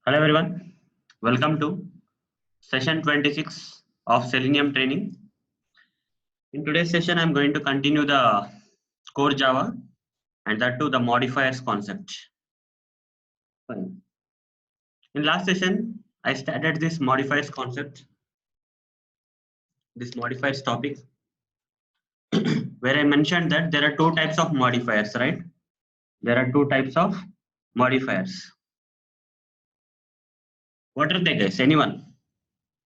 Hello everyone, welcome to session 26 of Selenium training. In today's session, I'm going to continue the core Java and that too the modifiers concept. Fine. In last session, I started this modifiers concept, this modifiers topic, where I mentioned that there are two types of modifiers, right? There are two types of modifiers. What are they, guys? Anyone?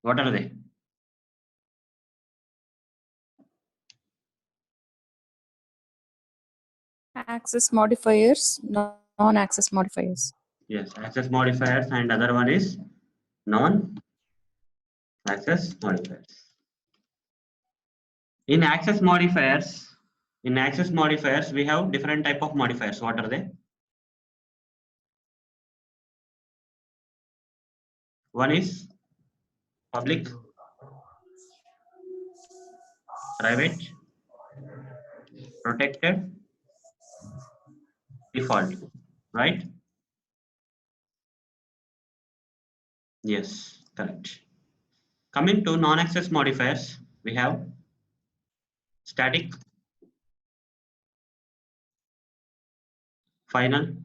What are they? Access modifiers, non-access modifiers. Yes, access modifiers, and other one is non-access modifiers. In access modifiers, we have different type of modifiers. What are they? One is public, private, protected, default, right? Yes, correct. Coming to non-access modifiers, we have static, final,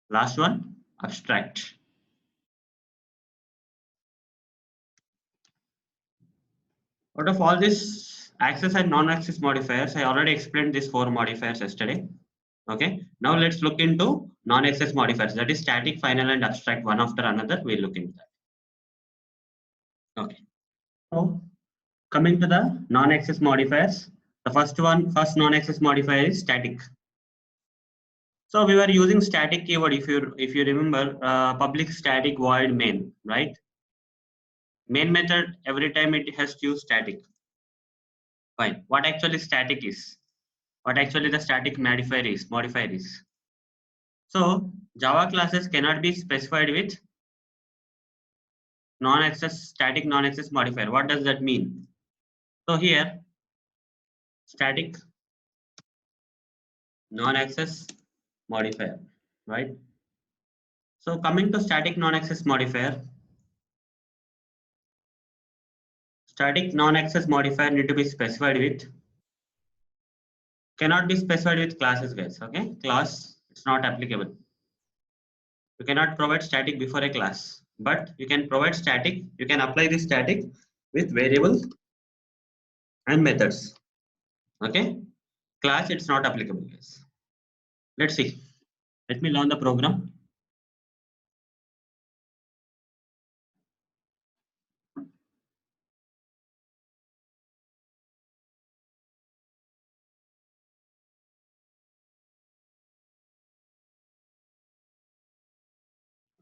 last one, abstract. Out of all this access and non-access modifiers, I already explained these four modifiers yesterday. Okay, now let's look into non-access modifiers, that is static, final, and abstract. One after another, we'll look into that. Okay, so coming to the non-access modifiers, the first non-access modifier is static. So we were using static keyword, if you remember, public static void main, right? Main method, every time it has to use static. Fine. What actually static is? What actually the static modifier is? So Java classes cannot be specified with static non-access modifier. What does that mean? So here, static non-access modifier, right? So coming to static non-access modifier, static non-access modifier need to be specified with, cannot be specified with classes, guys. Okay, class, it's not applicable. You cannot provide static before a class, but you can provide static. You can apply this static with variables and methods. Okay, class, it's not applicable, guys. Let's see. Let me learn the program.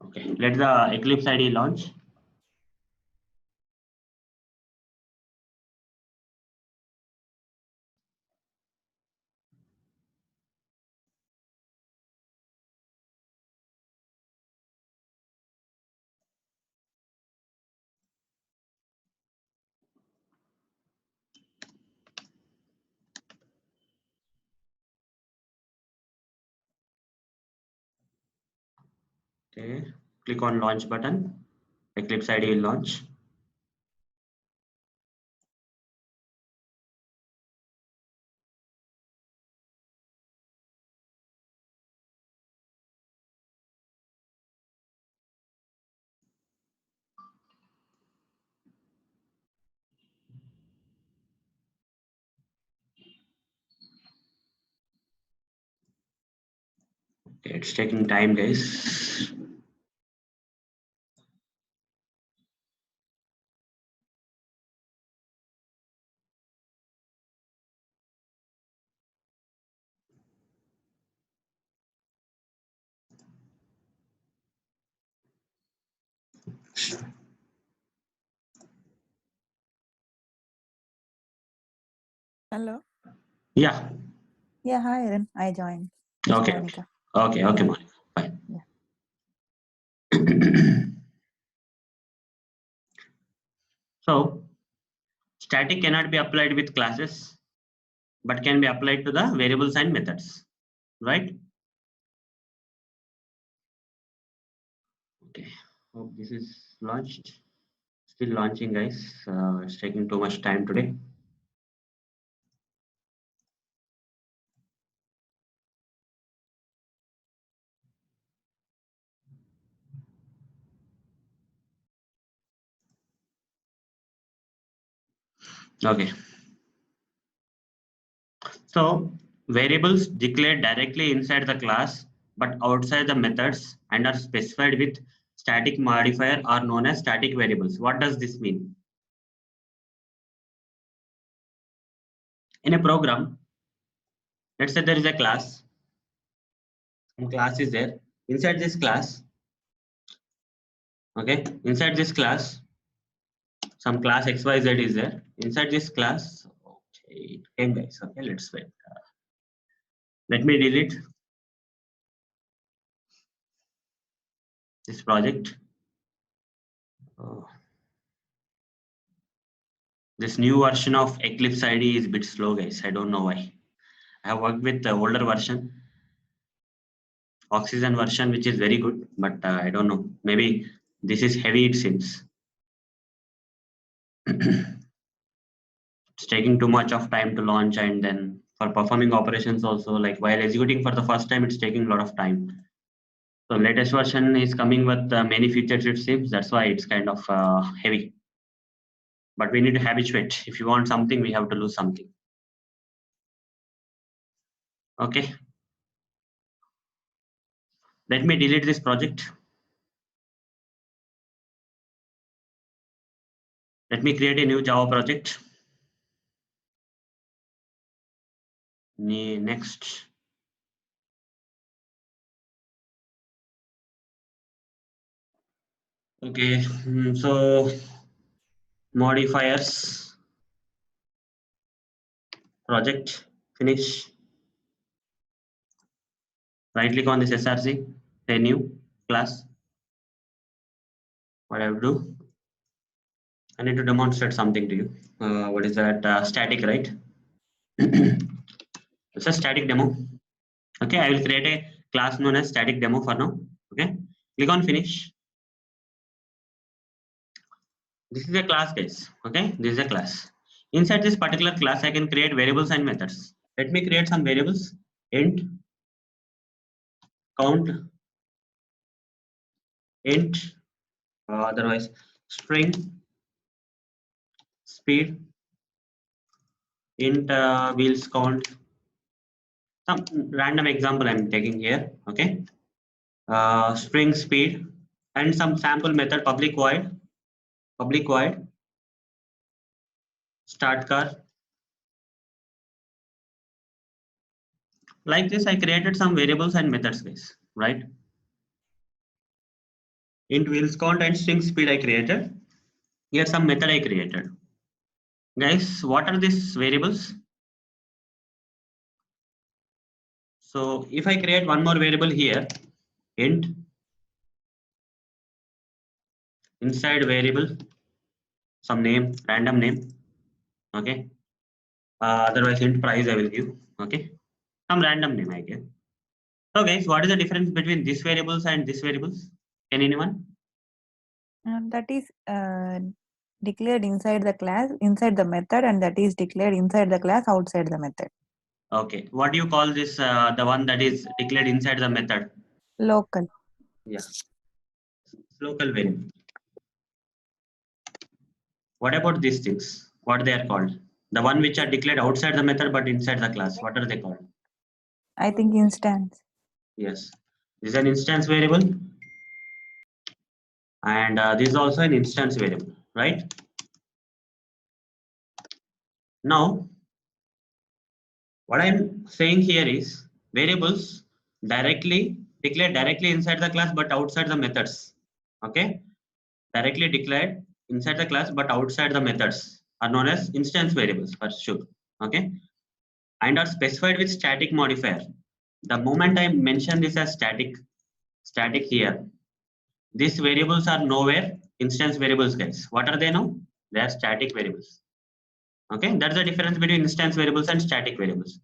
Okay, let the Eclipse IDE launch. Okay, click on launch button. Eclipse IDE will launch. Okay, it's taking time, guys. Hello. Yeah. Yeah, hi, Aaron. I joined. Okay. Monica. Okay. Yeah. Monica. Fine. Yeah. So, static cannot be applied with classes, but can be applied to the variables and methods, right? Okay, hope this is launched. Still launching, guys. It's taking too much time today. Okay, so variables declared directly inside the class but outside the methods and are specified with static modifier are known as static variables. What does this mean? In a program, let's say there is a class. Some class is there. Inside this class, okay, inside this class, some class XYZ is there. Inside this class, okay, it came, guys. Okay, let's wait. Let me delete this project. Oh, this new version of Eclipse IDE is a bit slow, guys. I don't know why. I have worked with the older version, Oxygen version, which is very good, but I don't know. Maybe this is heavy, it seems. It's taking too much of time to launch, and then for performing operations also, like while executing for the first time, it's taking a lot of time. So latest version is coming with many features, it seems. That's why it's kind of heavy. But we need to habituate. If you want something, we have to lose something. Okay. Let me delete this project. Let me create a new Java project. Next. Okay, so modifiers, project, finish. Right click on this SRC, say new class. What I will do, I need to demonstrate something to you. What is that? Static, right? It's a static demo. Okay, I will create a class known as static demo for now. Okay, click on finish. This is a class, guys. Okay, this is a class. Inside this particular class, I can create variables and methods. Let me create some variables. Int, count, int, otherwise string, speed, int wheels count. Some random example I'm taking here. Okay, string speed and some sample method public void start car. Like this, I created some variables and methods, guys. Right? Int wheels count and string speed I created. Here some method I created. Guys, what are these variables? So if I create one more variable here, int inside variable, some name, random name. Okay. Otherwise int price I will give. Okay. Some random name I give. So guys, what is the difference between these variables and these variables? Can anyone? That is declared inside the class, inside the method, and that is declared inside the class, outside the method. Okay. What do you call this? The one that is declared inside the method? Local. Yeah. Local variable. What about these things? What they are called? The one which are declared outside the method but inside the class. What are they called? I think instance. Yes. This is an instance variable. And this is also an instance variable, right? Now, what I'm saying here is variables declared directly inside the class but outside the methods. Okay, directly declared inside the class but outside the methods are known as instance variables for sure. Okay, and are specified with static modifier. The moment I mention this as static here, these variables are nowhere instance variables, guys. What are they now? They are static variables. Okay, that's the difference between instance variables and static variables.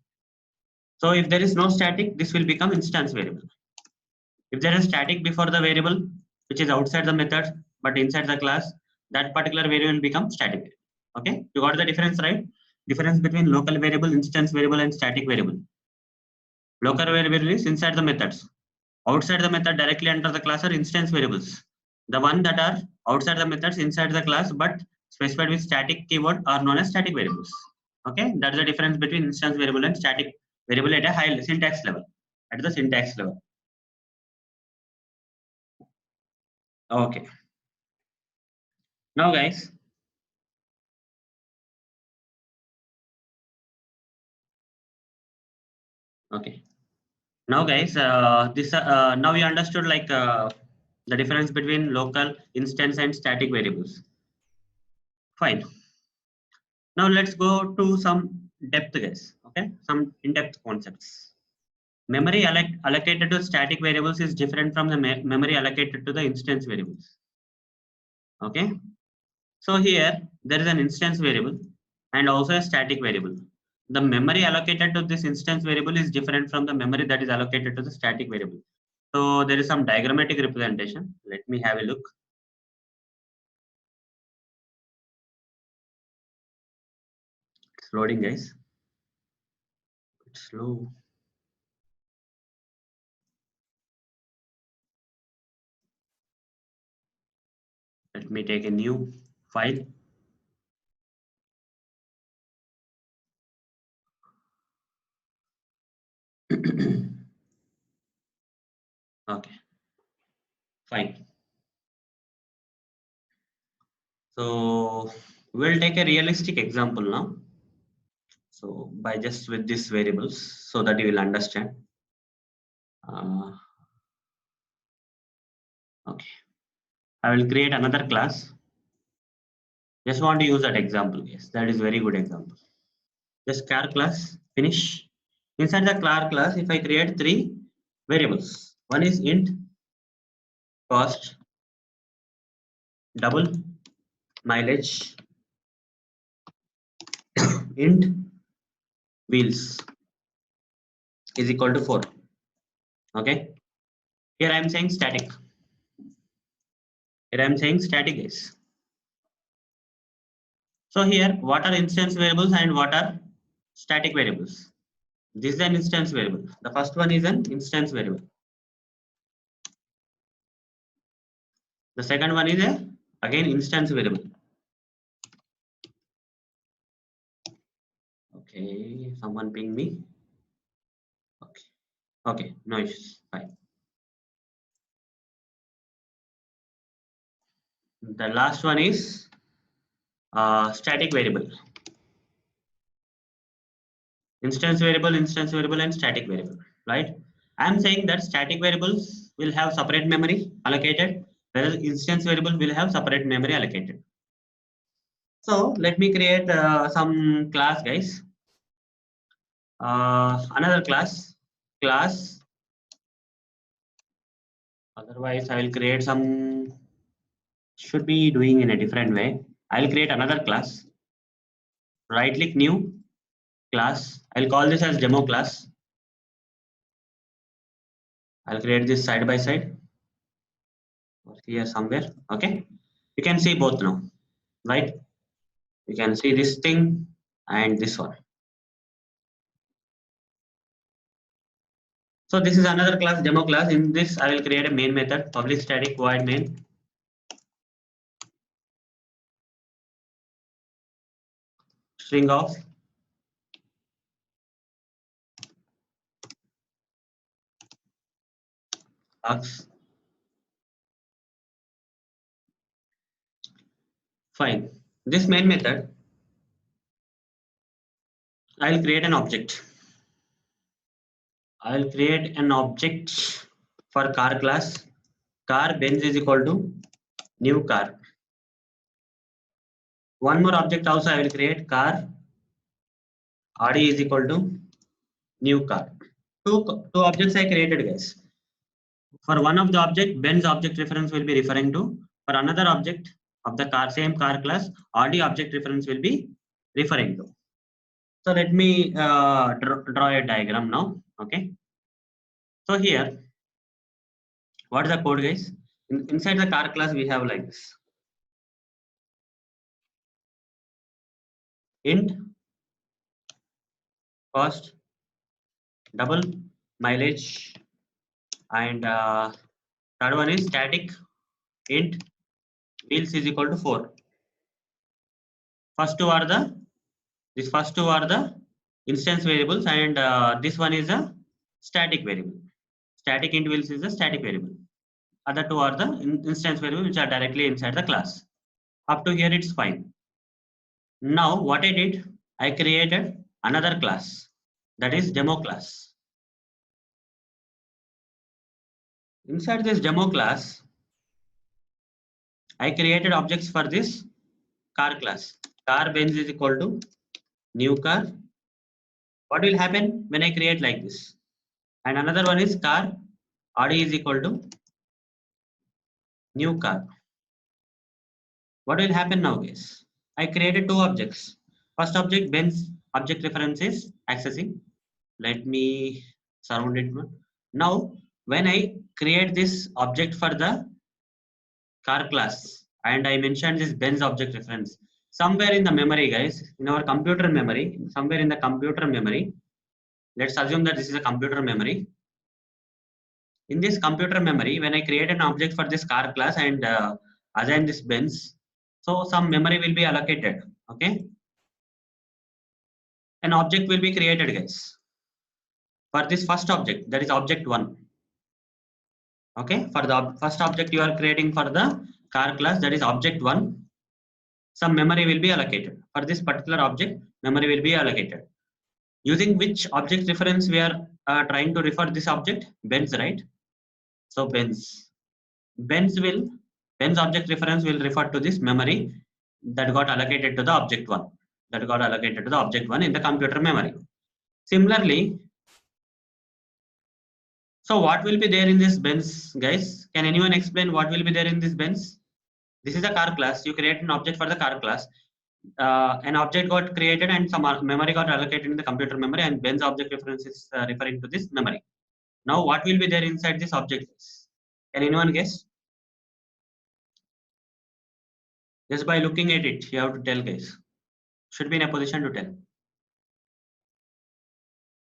So if there is no static, this will become instance variable. If there is static before the variable, which is outside the method but inside the class, that particular variable will become static variable. Okay, you got the difference, right? Difference between local variable, instance variable, and static variable. Local variable is inside the methods. Outside the method directly enter the class are instance variables. The one that are outside the methods inside the class but specified with static keyword are known as static variables. Okay, that's the difference between instance variable and static variable at a high syntax level. At the syntax level. Okay. Now guys, okay. Now guys, now you understood like the difference between local, instance, and static variables. Fine. Now let's go to some depth, guys. Okay, some in-depth concepts. Memory allocated to static variables is different from the memory allocated to the instance variables. Okay, so here there is an instance variable and also a static variable. The memory allocated to this instance variable is different from the memory that is allocated to the static variable. So there is some diagrammatic representation. Let me have a look. It's loading, guys. It's slow. Let me take a new file. Okay, fine. So we'll take a realistic example now. So by just with these variables so that you will understand. Okay, I will create another class. Just want to use that example. Yes, that is very good example. Just char class, finish. Inside the char class, if I create three variables, one is int cost, double mileage, int wheels is equal to 4. Okay, here I am saying static. Here I am saying static is. So here, what are instance variables and what are static variables? This is an instance variable. The first one is an instance variable. The second one is a again instance variable. Okay, someone ping me. Okay, okay, no issues. Fine. The last one is static variable. Instance variable, and static variable. Right? I am saying that static variables will have separate memory allocated, whereas instance variable will have separate memory allocated. So let me create some class, guys. Another class. Otherwise, I will create some. Should be doing in a different way. I will create another class. Right click new class. I'll call this as demo class. I'll create this side by side or here somewhere. Okay, you can see both now, right? You can see this thing and this one. So this is another class, demo class. In this, I will create a main method, public static void main. String of args. Fine. This main method, I will create an object. I will create an object for car class. Car Benz is equal to new car. One more object also I will create car Audi is equal to new car. Two objects I created, guys. For one of the object, Benz object reference will be referring to. For another object of the car, same car class, Audi object reference will be referring to. So let me draw a diagram now. Okay. So here, what is the code, guys? Inside the car class, we have like this. Int cost, double mileage, and third one is static int wheels is equal to 4. First two are the instance variables, and this one is a static variable. Static int wheels is a static variable. Other two are the instance variables which are directly inside the class. Up to here it's fine. Now what I did, I created another class, that is demo class. Inside this demo class, I created objects for this car class. Car Benz is equal to new car. What will happen when I create like this? And another one is car Audi is equal to new car. What will happen now, guys? I created two objects. First object, Benz object reference is accessing. Let me surround it. Now, when I create this object for the car class and I mentioned this Benz object reference, somewhere in the memory, guys, in our computer memory, somewhere in the computer memory, let's assume that this is a computer memory. In this computer memory, when I create an object for this car class and assign this Benz, so some memory will be allocated. Okay, an object will be created, guys, for this first object, that is object 1. Okay, for the first object you are creating for the car class, that is object 1, some memory will be allocated. For this particular object, memory will be allocated. Using which object reference we are trying to refer this object? Benz, right? So Benz object reference will refer to this memory that got allocated to the object 1. That got allocated to the object 1 in the computer memory. Similarly, so what will be there in this Benz, guys? Can anyone explain what will be there in this Benz? This is a car class. You create an object for the car class. An object got created and some memory got allocated in the computer memory, and Benz object reference is referring to this memory. Now, what will be there inside this object? Can anyone guess? Just by looking at it, you have to tell, guys. Should be in a position to tell.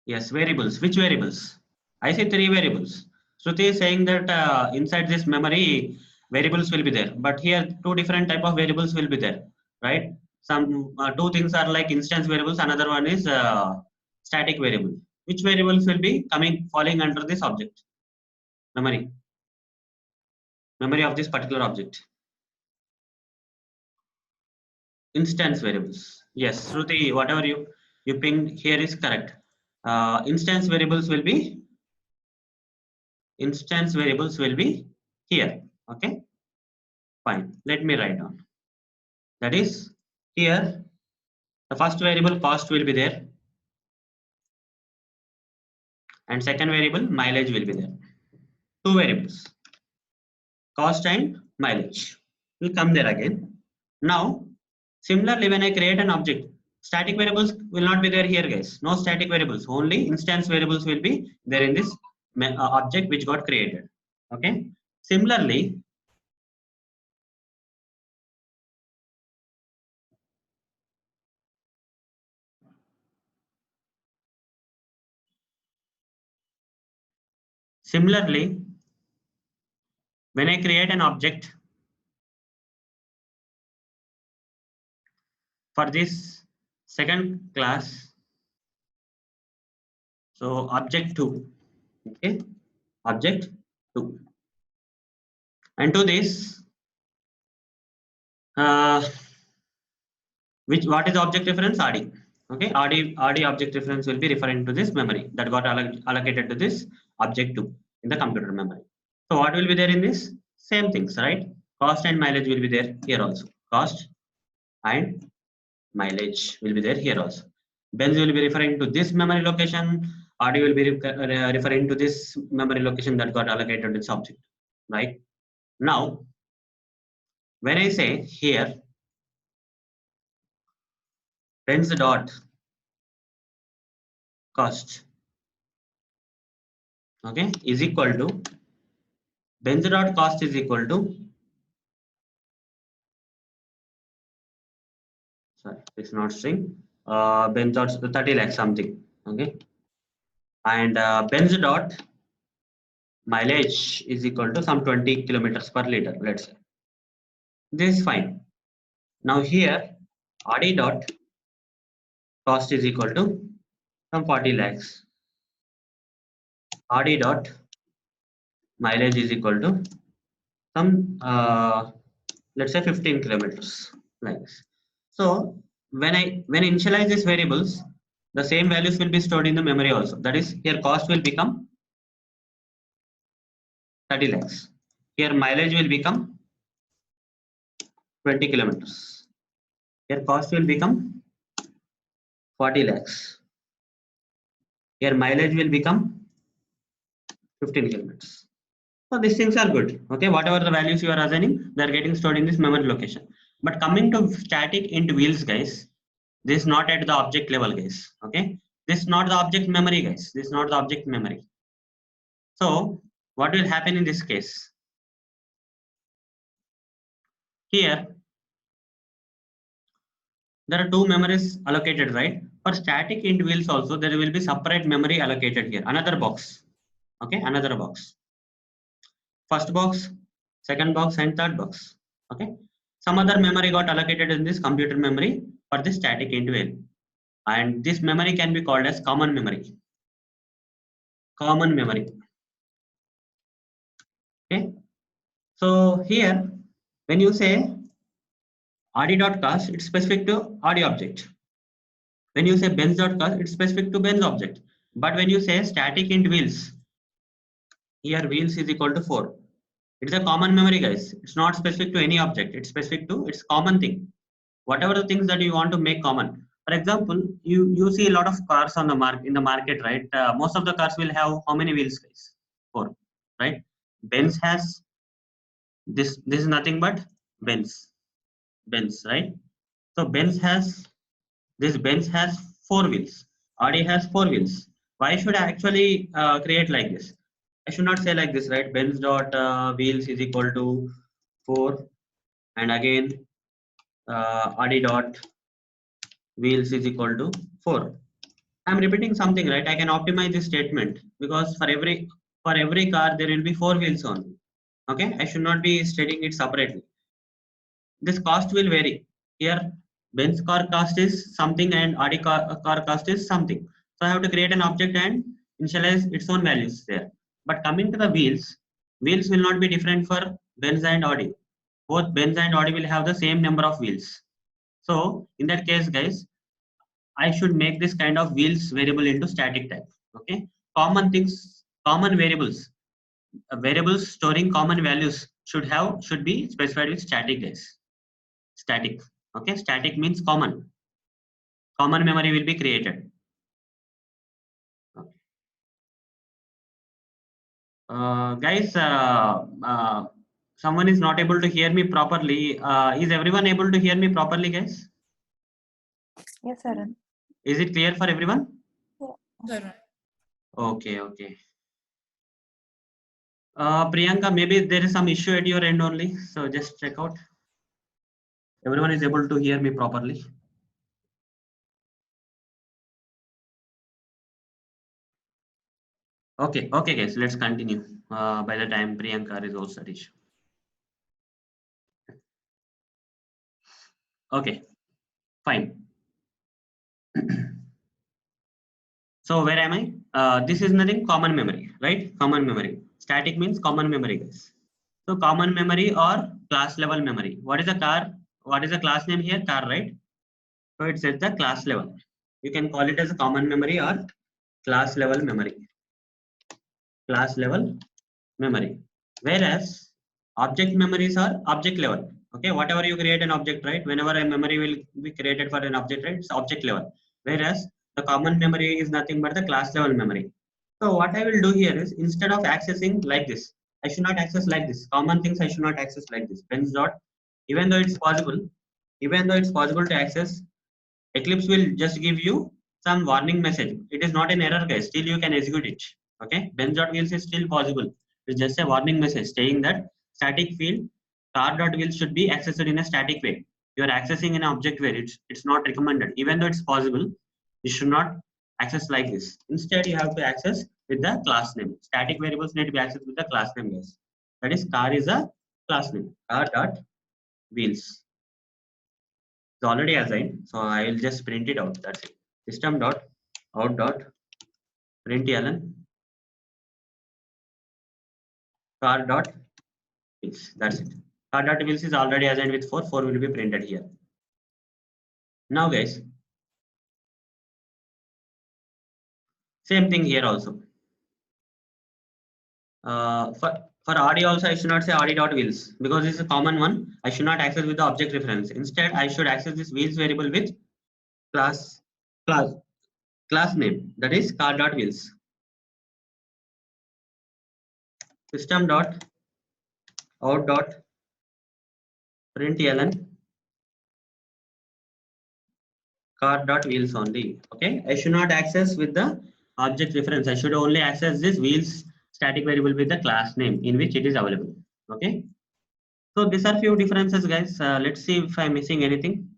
Yes, variables. Which variables? I see 3 variables. Shruti is saying that inside this memory, variables will be there. But here, 2 different type of variables will be there, right? Some 2 things are like instance variables. Another one is static variable. Which variables will be falling under this object? Memory of this particular object. Instance variables. Yes, Shruti, whatever you pinged here is correct. Instance variables will be here. Okay, fine. Let me write down. That is here. The first variable cost will be there, and second variable mileage will be there. 2 variables, cost and mileage, will come there again. Now, similarly, when I create an object, static variables will not be there here, guys. No static variables. Only instance variables will be there in this object which got created. Okay. Similarly, when I create an object for this second class, so object 2, okay, object 2, and to this, what is the object reference? RD. Okay, RD object reference will be referring to this memory that got allocated to this object 2 in the computer memory. So what will be there in this? Same things, right? Cost and mileage will be there here also. Cost and mileage will be there here also. Benz will be referring to this memory location. RD will be referring to this memory location that got allocated to this object, right? Now, when I say here, Benz dot cost, okay, is equal to benz dot cost is equal to, sorry, it's not string, benz dot 30 lakhs something, okay, and benz dot mileage is equal to some 20 kilometers per liter, let's say. This is fine. Now here RD dot cost is equal to some 40 lakhs, RD dot mileage is equal to some let's say 15 kilometers, like this. So when I initialize these variables, the same values will be stored in the memory also. That is, here cost will become 30 lakhs. Here mileage will become 20 kilometers. Here cost will become 40 lakhs. Here mileage will become 15 kilometers. So these things are good. Okay, whatever the values you are assigning, they are getting stored in this memory location. But coming to static int wheels, guys, this is not at the object level, guys. Okay, this is not the object memory, guys. This is not the object memory. So what will happen in this case? Here there are two memories allocated, right? For static int wheels also there will be separate memory allocated here. Another box. Okay, another box. First box, second box, and third box. Okay, some other memory got allocated in this computer memory for this static int wheel, and this memory can be called as common memory. Common memory. Okay, so here when you say rd.cost, it's specific to rd object. When you say benz.cost, it's specific to benz object. But when you say static int wheels, here wheels is equal to 4. It's a common memory, guys. It's not specific to any object. It's specific to its common thing. Whatever the things that you want to make common. For example, you see a lot of cars on the market, right? Most of the cars will have how many wheels, guys? 4, right? Benz has this. This is nothing but Benz, right? So Benz has this. Benz has 4 wheels. Audi has 4 wheels. Why should I actually create like this? I should not say like this, right? Benz dot wheels is equal to 4, and again Audi dot wheels is equal to 4. I'm repeating something, right? I can optimize this statement because for every car there will be 4 wheels only. Okay, I should not be stating it separately. This cost will vary. Here, Benz car cost is something and Audi car cost is something. So I have to create an object and initialize its own values there. But coming to the wheels, wheels will not be different for Benz and Audi. Both Benz and Audi will have the same number of wheels. So in that case, guys, I should make this kind of wheels variable into static type. Okay, common things, common variables, variables storing common values should be specified with static, guys. Static. Okay, static means common. Common memory will be created. Okay. Guys, someone is not able to hear me properly. Is everyone able to hear me properly, guys? Yes, sir. Is it clear for everyone? Sir. Okay, okay. Priyanka, maybe there is some issue at your end only. So just check out. Everyone is able to hear me properly. Okay, okay, guys, let's continue. By the time Priyanka resolves that issue. Okay, fine. So where am I? This is nothing, common memory, right? Common memory. Static means common memory, guys. So common memory or class level memory. What is the car? What is the class name here? Car, right? So it says the class level. You can call it as a common memory or class level memory. Class level memory. Whereas object memories are object level. Okay, whatever you create an object, right? Whenever a memory will be created for an object, right? It's object level. Whereas the common memory is nothing but the class level memory. So what I will do here is, instead of accessing like this, I should not access like this. Common things I should not access like this. Benz dot, even though it's possible to access, Eclipse will just give you some warning message. It is not an error, guys. Still you can execute it. Okay, benz dot wheels is still possible. It's just a warning message saying that static field car.wheels should be accessed in a static way. You are accessing an object where it's not recommended. Even though it's possible, you should not access like this. Instead, you have to access with the class name. Static variables need to be accessed with the class name, guys. That is, car is a class name. Car.wheels. It's already assigned, so I will just print it out. That's it. System.out.println car.wheels. That's it. Car.wheels is already assigned with 4. 4 will be printed here. Now, guys, same thing here also. For audio also, I should not say audio.wheels because this is a common one. I should not access with the object reference. Instead, I should access this wheels variable with class class class name, that is car.wheels. System.out.println car.wheels only. Okay, I should not access with the object reference. I should only access this wheels static variable with the class name in which it is available. Okay, so these are few differences, guys. Let's see if I'm missing anything.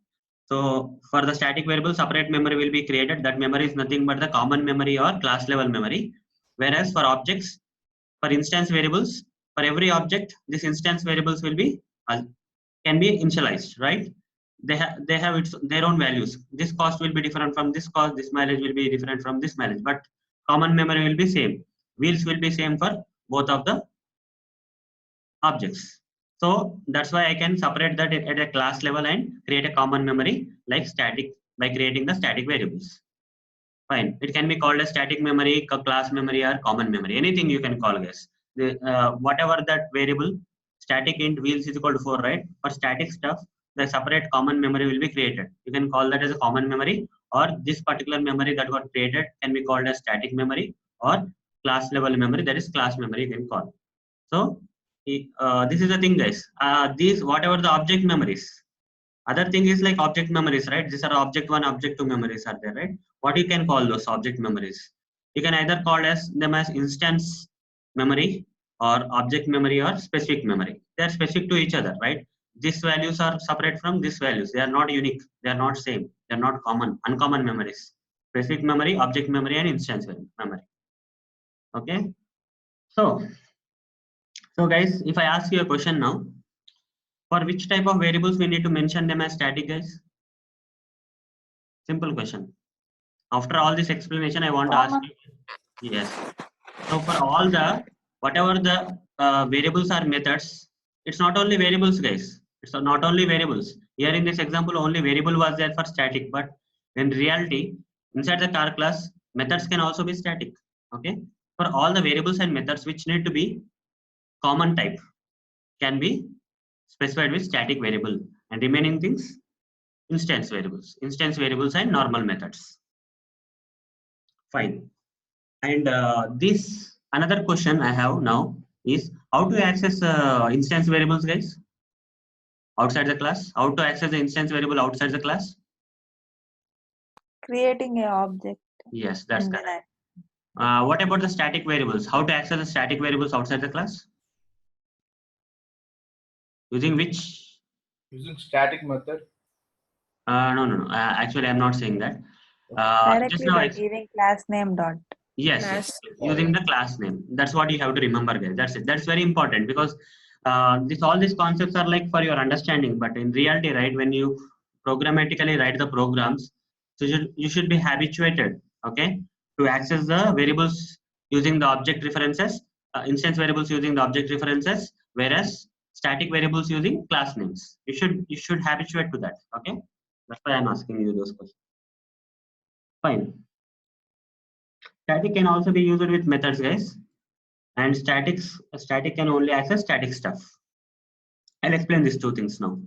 So for the static variable, separate memory will be created. That memory is nothing but the common memory or class level memory. Whereas for objects, for instance variables, for every object, this instance variables will be can be initialized, right? They have their own values. This cost will be different from this cost. This mileage will be different from this mileage, but common memory will be same. Wheels will be same for both of the objects. So that's why I can separate that at a class level and create a common memory like static by creating the static variables. Fine. It can be called a static memory, class memory, or common memory. Anything you can call this. Whatever that variable, static int wheels is equal to 4, right? For static stuff, the separate common memory will be created. You can call that as a common memory, or this particular memory that got created can be called as static memory or class level memory. That is class memory you can call. So this is the thing, guys. These whatever the object memories. Other thing is like object memories, right? These are object one, object two memories are there, right? What you can call those object memories? You can either call them as instance memory or object memory or specific memory. They are specific to each other, right? These values are separate from these values. They are not unique. They are not same. They are not common. Uncommon memories. Specific memory, object memory, and instance memory. Okay. So guys, if I ask you a question now, for which type of variables we need to mention them as static, guys? Simple question. After all this explanation, I want to ask you. Yes. So for all the whatever the variables are methods, it's not only variables, guys. It's not only variables. Here in this example, only variable was there for static, but in reality, inside the car class, methods can also be static. Okay. For all the variables and methods which need to be common type can be specified with static variable, and remaining things instance variables and normal methods. Fine. And this another question I have now is how to access instance variables, guys, outside the class. How to access the instance variable outside the class? Creating a object. Yes, that's and correct. then What about the static variables? How to access the static variables outside the class? Using which? Using static method. No. Actually, I'm not saying that. Just directly now, by giving class name dot. yes, using the class name. That's what you have to remember, guys. That's it. That's very important because all these concepts are like for your understanding, but in reality, right, when you programmatically write the programs, so you should be habituated, okay, to access the variables using the object references, instance variables using the object references, whereas static variables using class names. You should habituate to that, okay. That's why I'm asking you those questions. Fine. Static can also be used with methods, guys. And static can only access static stuff. I'll explain these two things now.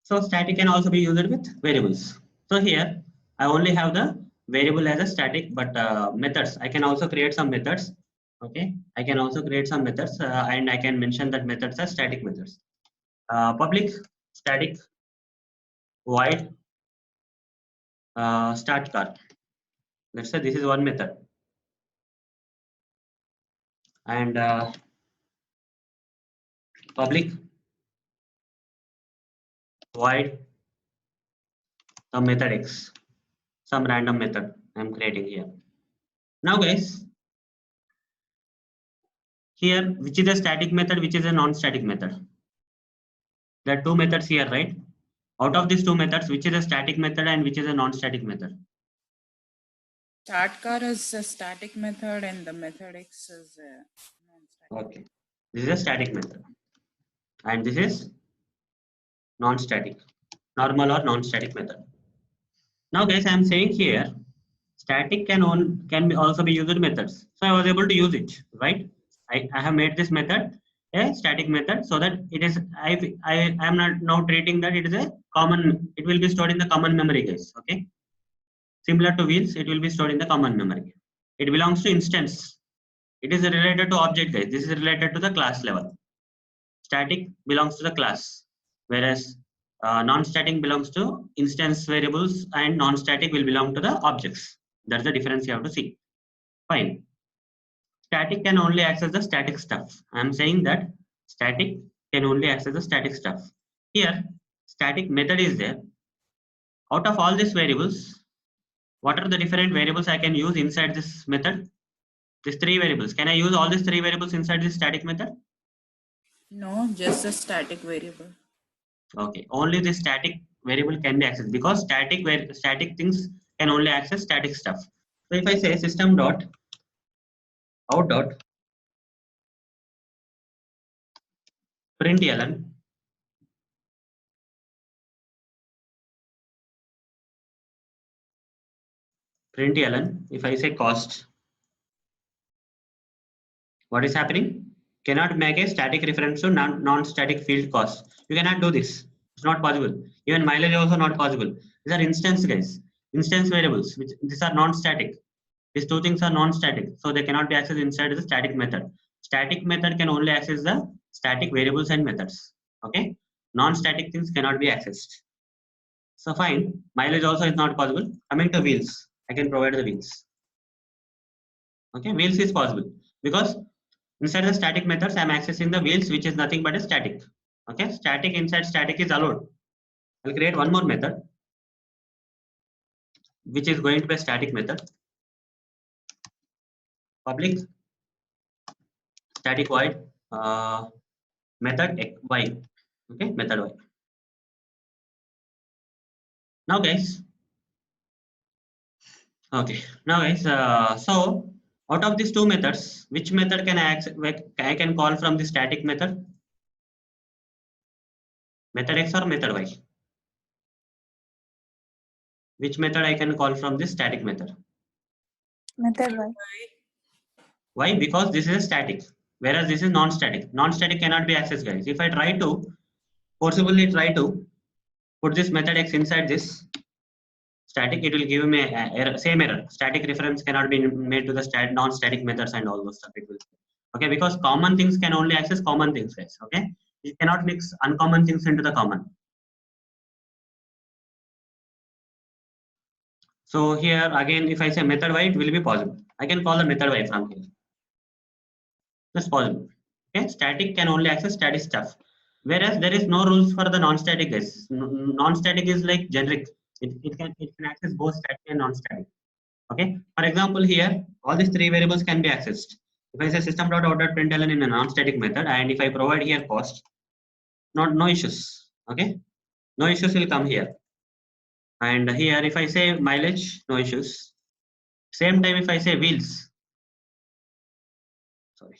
So static can also be used with variables. So here I only have the variable as a static, but methods I can also create some methods. Okay, I can also create some methods, and I can mention that methods are static methods. Public static void start car. Let's say this is one method, and public void some method x, some random method I'm creating here. Now guys, here which is a static method, which is a non-static method? There are two methods here, right? Out of these two methods, which is a static method and which is a non-static method? Start car is a static method and the method X is a non-static. Okay, this is a static method, and this is non-static, normal or non-static method. Now guys, I am saying here, static can also be used methods. So I was able to use it, right? I have made this method a static method so that it is I am not now treating that it is a common. It will be stored in the common memory, guys. Okay, similar to wheels, it will be stored in the common memory. It belongs to instance. It is related to object, guys. This is related to the class level. Static belongs to the class, whereas non-static belongs to instance variables, and non-static will belong to the objects. That's the difference you have to see. Fine. Static can only access the static stuff. I'm saying that static can only access the static stuff. Here, static method is there. Out of all these variables, what are the different variables I can use inside this method? These three variables. Can I use all these three variables inside this static method? No, just a static variable. Okay, only the static variable can be accessed because static things can only access static stuff. So if I say system dot out dot println if I say cost, what is happening? Cannot make a static reference to non-static field cost. You cannot do this. It's not possible. Even mileage also not possible. These are instance, guys. Instance variables, which these are non-static. These two things are non-static, so they cannot be accessed inside the static method. Static method can only access the static variables and methods. Okay, non-static things cannot be accessed. So fine, mileage also is not possible. Coming to wheels, I can provide the wheels. Okay, wheels is possible because inside the static methods, I am accessing the wheels, which is nothing but a static. Okay, static inside static is allowed. I'll create one more method, which is going to be a static method. Public static void method y. Okay, method y. Now guys, okay, now guys, so out of these two methods, which method can I can call from the static method? Method x or method y? Which method I can call from this static method? Method Y. Why? Because this is a static, whereas this is non-static. Non-static cannot be accessed, guys. If I try to forcibly try to put this method x inside this static, it will give me a same error. Static reference cannot be made to the non-static methods and all those stuff. It will. Okay, because common things can only access common things, guys. Okay, you cannot mix uncommon things into the common. So here again, if I say method y, it will be possible. I can call the method y from here. That's possible. Okay, static can only access static stuff, whereas there is no rules for the non-static, guys. Non-static is like generic. It can access both static and non-static. Okay, for example, here all these three variables can be accessed. If I say system.out.println in a non-static method, and if I provide here cost, no issues. Okay, no issues will come here. And here if I say mileage, no issues. Same time if I say wheels, sorry,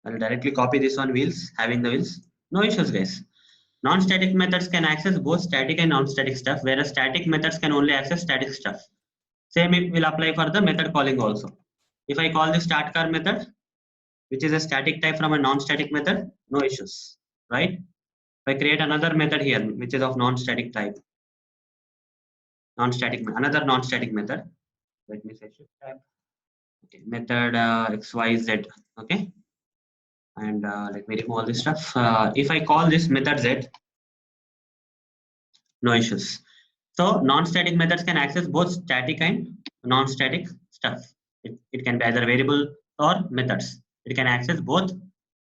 I'll directly copy this one, wheels, having the wheels, no issues, guys. Non-static methods can access both static and non-static stuff, whereas static methods can only access static stuff. Same will apply for the method calling also. If I call the start car method, which is a static type from a non-static method, no issues, right? If I create another method here, which is of non-static type, another non-static method, let me say shift tab. Okay, method xyz. Okay, and let me remove all this stuff. If I call this method z, no issues. So non-static methods can access both static and non-static stuff. It can be either variable or methods. It can access both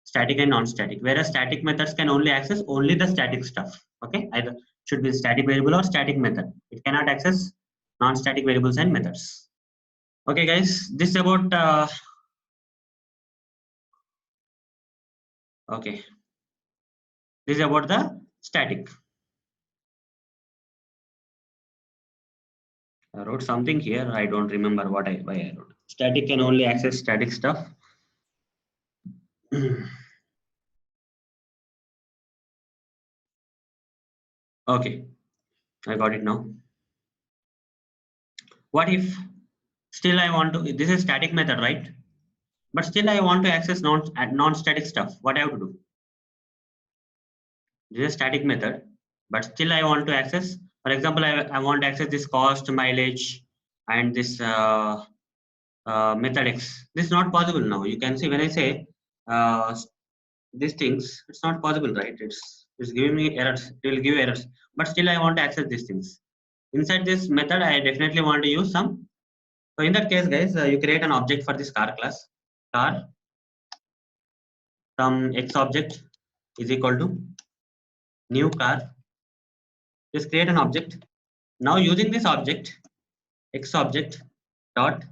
static and non-static, whereas static methods can only access only the static stuff. Okay, either should be static variable or static method. It cannot access non-static variables and methods. Okay, guys, this is about okay. This is about the static. I wrote something here. I don't remember why I wrote. Static can only access static stuff. Okay, I got it now. What if still I want to? This is static method, right? But still I want to access non-static stuff. What I have to do? This is a static method, but still I want to access. For example, I want to access this cost, mileage, and this method X. This is not possible now. You can see when I say these things, it's not possible, right? It's giving me errors. It will give errors, but still I want to access these things. Inside this method, I definitely want to use some. So in that case, guys, you create an object for this car class. Car, some X object is equal to new car. Just create an object. Now using this object, X object dot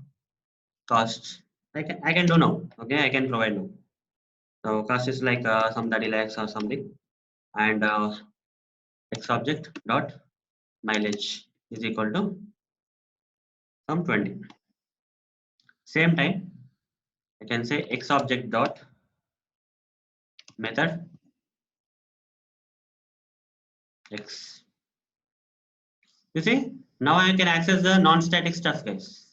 cost. I can do now. Okay, I can provide now. So cost is like some 30 lakhs or something, and X object dot mileage is equal to some 20. Same time, I can say X object dot method X. You see, now I can access the non-static stuff, guys.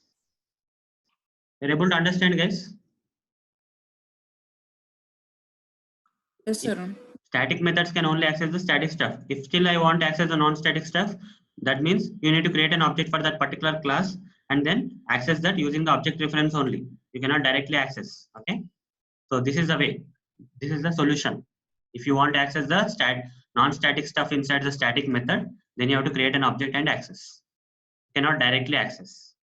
You're able to understand, guys? Yes, Arun. Static methods can only access the static stuff. If still I want to access the non-static stuff, that means you need to create an object for that particular class and then access that using the object reference only. You cannot directly access. Okay. So this is the way. This is the solution. If you want to access the non-static stuff inside the static method, then you have to create an object and access. You cannot directly access.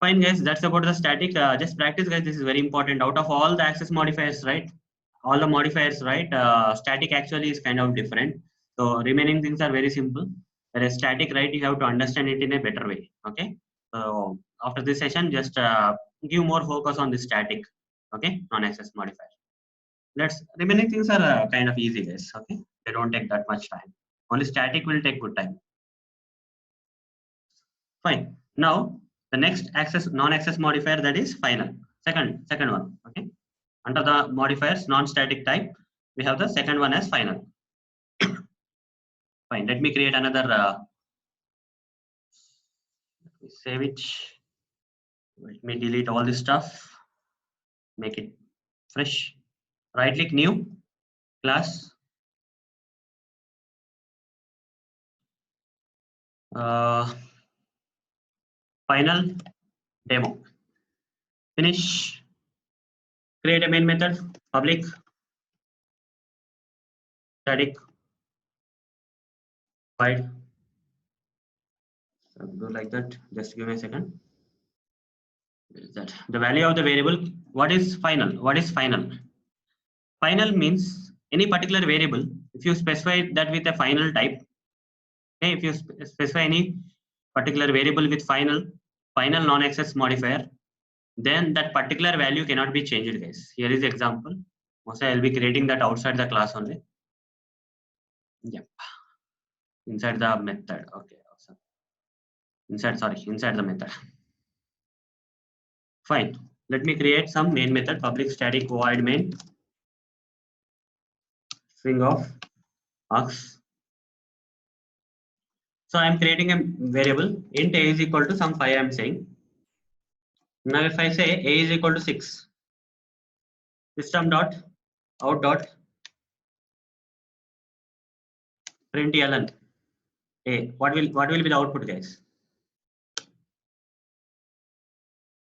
Fine, guys. That's about the static. Just practice, guys. This is very important. Out of all the access modifiers, right? All the modifiers, right? Static actually is kind of different. So remaining things are very simple. Whereas static, right? You have to understand it in a better way. Okay. So after this session, just give more focus on the static. Okay, non-access modifier. Remaining things are kind of easy, guys. Okay, they don't take that much time. Only static will take good time. Fine. Now the next non-access modifier, that is final. Second one. Okay. Under the modifiers non-static type, we have the second one as final. Fine. Let me create another. Save it. Let me delete all this stuff. Make it fresh. Right click new class. Final demo. Finish. Create a main method. Public. Static. Void. So do like that. Just give me a second. Is that the value of the variable? What is final? What is final? Final means any particular variable. If you specify that with a final type, okay, if you specify any particular variable with final non-access modifier, then that particular value cannot be changed, guys. Here is the example. Mostly I'll be creating that outside the class only. Yep. Inside the method. Okay, awesome. Inside the method. Fine. Let me create some main method. Public static void main string of args. So I'm creating a variable int a is equal to some 5 I'm saying. Now if I say a is equal to 6, system dot out dot println a. What will be the output, guys?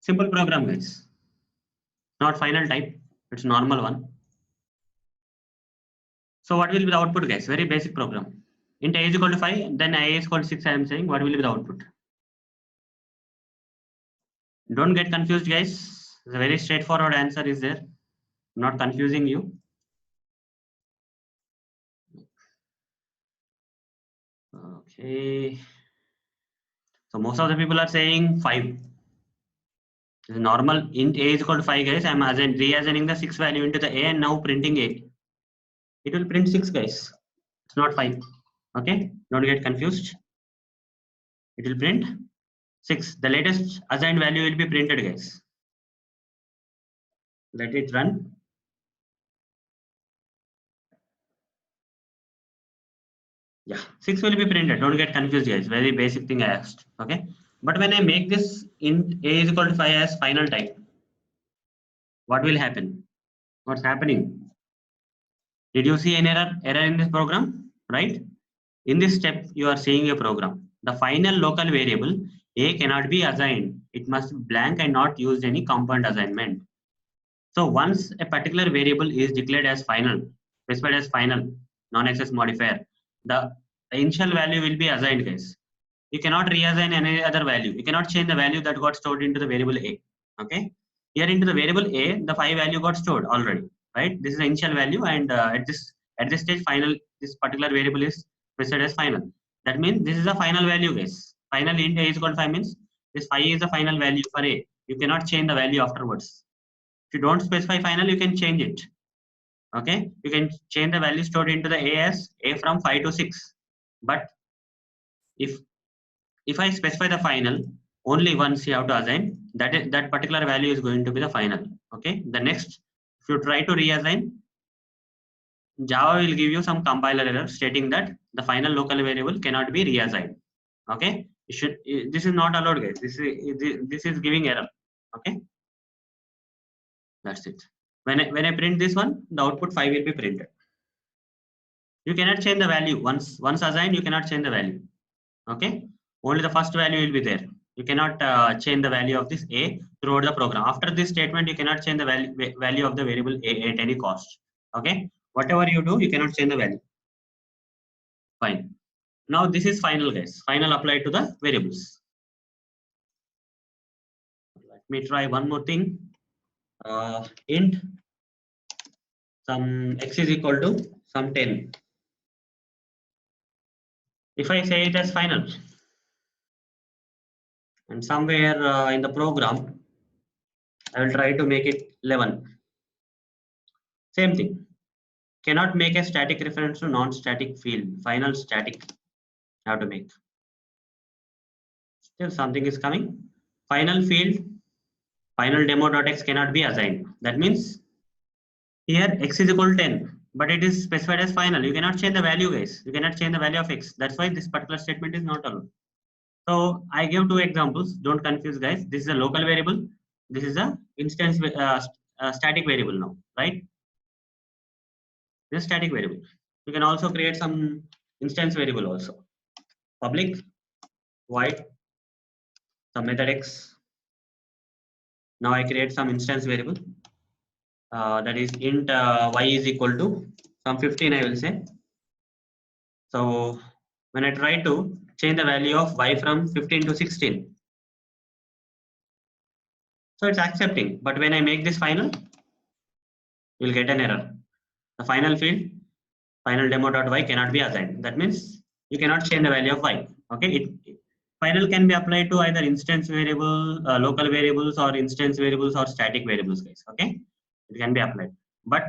Simple program, guys. Not final type. It's normal one. So what will be the output, guys? Very basic program. int a is equal to 5, then a is equal to 6, I am saying, what will be the output? Don't get confused, guys. It's a very straightforward answer is there. I'm not confusing you. Okay. So most of the people are saying 5. This is normal. Int a is equal to 5, guys. I'm reassigning the 6 value into the a and now printing a. It will print 6, guys. It's not 5. Okay. Don't get confused. It will print 6. The latest assigned value will be printed, guys. Let it run. Yeah, 6 will be printed. Don't get confused, guys. Very basic thing I asked. Okay. But when I make this int a is equal to 5 as final type, what will happen? What's happening? Did you see an error in this program? Right? In this step, you are seeing a program. The final local variable a cannot be assigned. It must be blank and not use any component assignment. So once a particular variable is declared as final, specified as final, non-access modifier, the initial value will be assigned, guys. You cannot reassign any other value. You cannot change the value that got stored into the variable a. Okay. Here into the variable a, the 5 value got stored already. Right. This is the initial value, and at this stage, final this particular variable is specified as final. That means this is the final value, guys. Final int a is equal to 5 means this 5 is the final value for a. You cannot change the value afterwards. If you don't specify final, you can change it. Okay. You can change the value stored into the a as a from 5 to 6. But if I specify the final, only once you have to assign, that particular value is going to be the final. Okay. The next, if you try to reassign, Java will give you some compiler error stating that the final local variable cannot be reassigned. Okay. This is not allowed, guys. This is giving error. Okay. That's it. When I print this one, the output 5 will be printed. You cannot change the value. Once assigned, you cannot change the value. Okay. Only the first value will be there. You cannot change the value of this a throughout the program. After this statement, you cannot change the value of the variable a at any cost. Okay. Whatever you do, you cannot change the value. Fine. Now this is final, guys. Final applied to the variables. Let me try one more thing. Int some x is equal to some 10. If I say it as final, and somewhere in the program, I will try to make it 11. Same thing. Cannot make a static reference to non-static field. Final static. Have to make. Still something is coming. Final field. Final demo.x cannot be assigned. That means here x is equal to 10, but it is specified as final. You cannot change the value, guys. You cannot change the value of x. That's why this particular statement is not allowed. So I give 2 examples. Don't confuse, guys. This is a local variable. This is a instance static variable now, right? This static variable. You can also create some instance variable also. Public void some method x. Now I create some instance variable that is int y is equal to some 15, I will say. So when I try to change the value of y from 15 to 16, so it's accepting. But when I make this final, you'll get an error. The final field, final demo.y cannot be assigned. That means you cannot change the value of y. Okay, final can be applied to either instance variable, local variables, or instance variables, or static variables, guys. Okay, it can be applied, but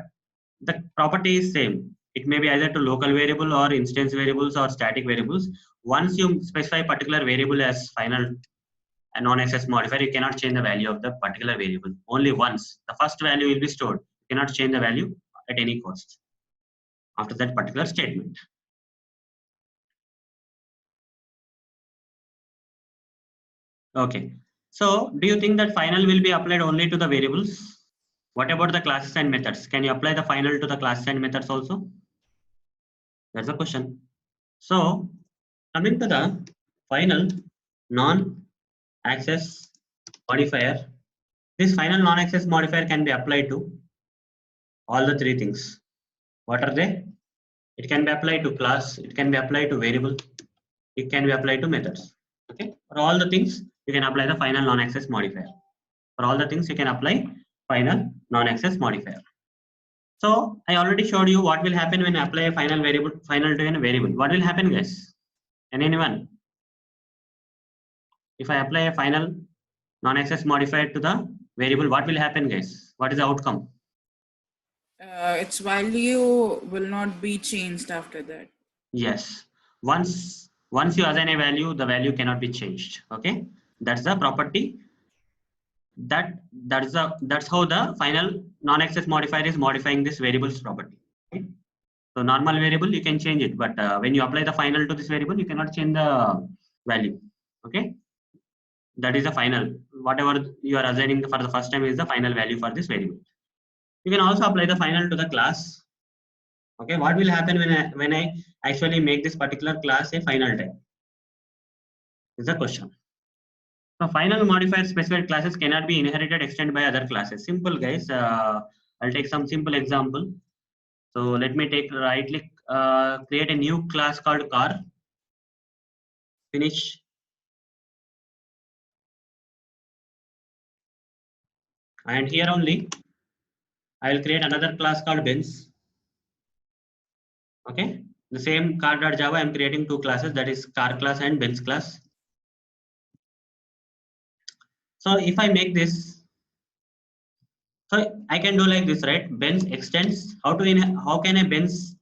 the property is same. It may be either to local variable or instance variables or static variables. Once you specify particular variable as final and non-access modifier, you cannot change the value of the particular variable. Only once. The first value will be stored. You cannot change the value at any cost after that particular statement. Okay. So do you think that final will be applied only to the variables? What about the classes and methods? Can you apply the final to the classes and methods also? That's the question. So coming to the final non-access modifier, this final non-access modifier can be applied to all the 3 things. What are they? It can be applied to class, it can be applied to variable, it can be applied to methods. Okay, for all the things you can apply the final non-access modifier. For all the things you can apply final non-access modifier. So I already showed you what will happen when I apply a final variable, final to a variable. What will happen, guys? And anyone? If I apply a final non-access modifier to the variable, what will happen, guys? What is the outcome? Its value will not be changed after that. Yes. Once you assign a value, the value cannot be changed. Okay, that's the property. That's how the final non-access modifier is modifying this variable's property. Okay? So normal variable you can change it, but when you apply the final to this variable, you cannot change the value. Okay, that is the final. Whatever you are assigning for the first time is the final value for this variable. You can also apply the final to the class. Okay, what will happen when I actually make this particular class a final type? Is the question. So final modifier specified classes cannot be inherited extended by other classes. Simple, guys. I'll take some simple example. So let me take right click, create a new class called car. Finish. And here only I will create another class called Benz. Okay, the same car.java I'm creating two classes, that is car class and Benz class. So if I make this, so I can do like this, right? Benz extends. How can a Benz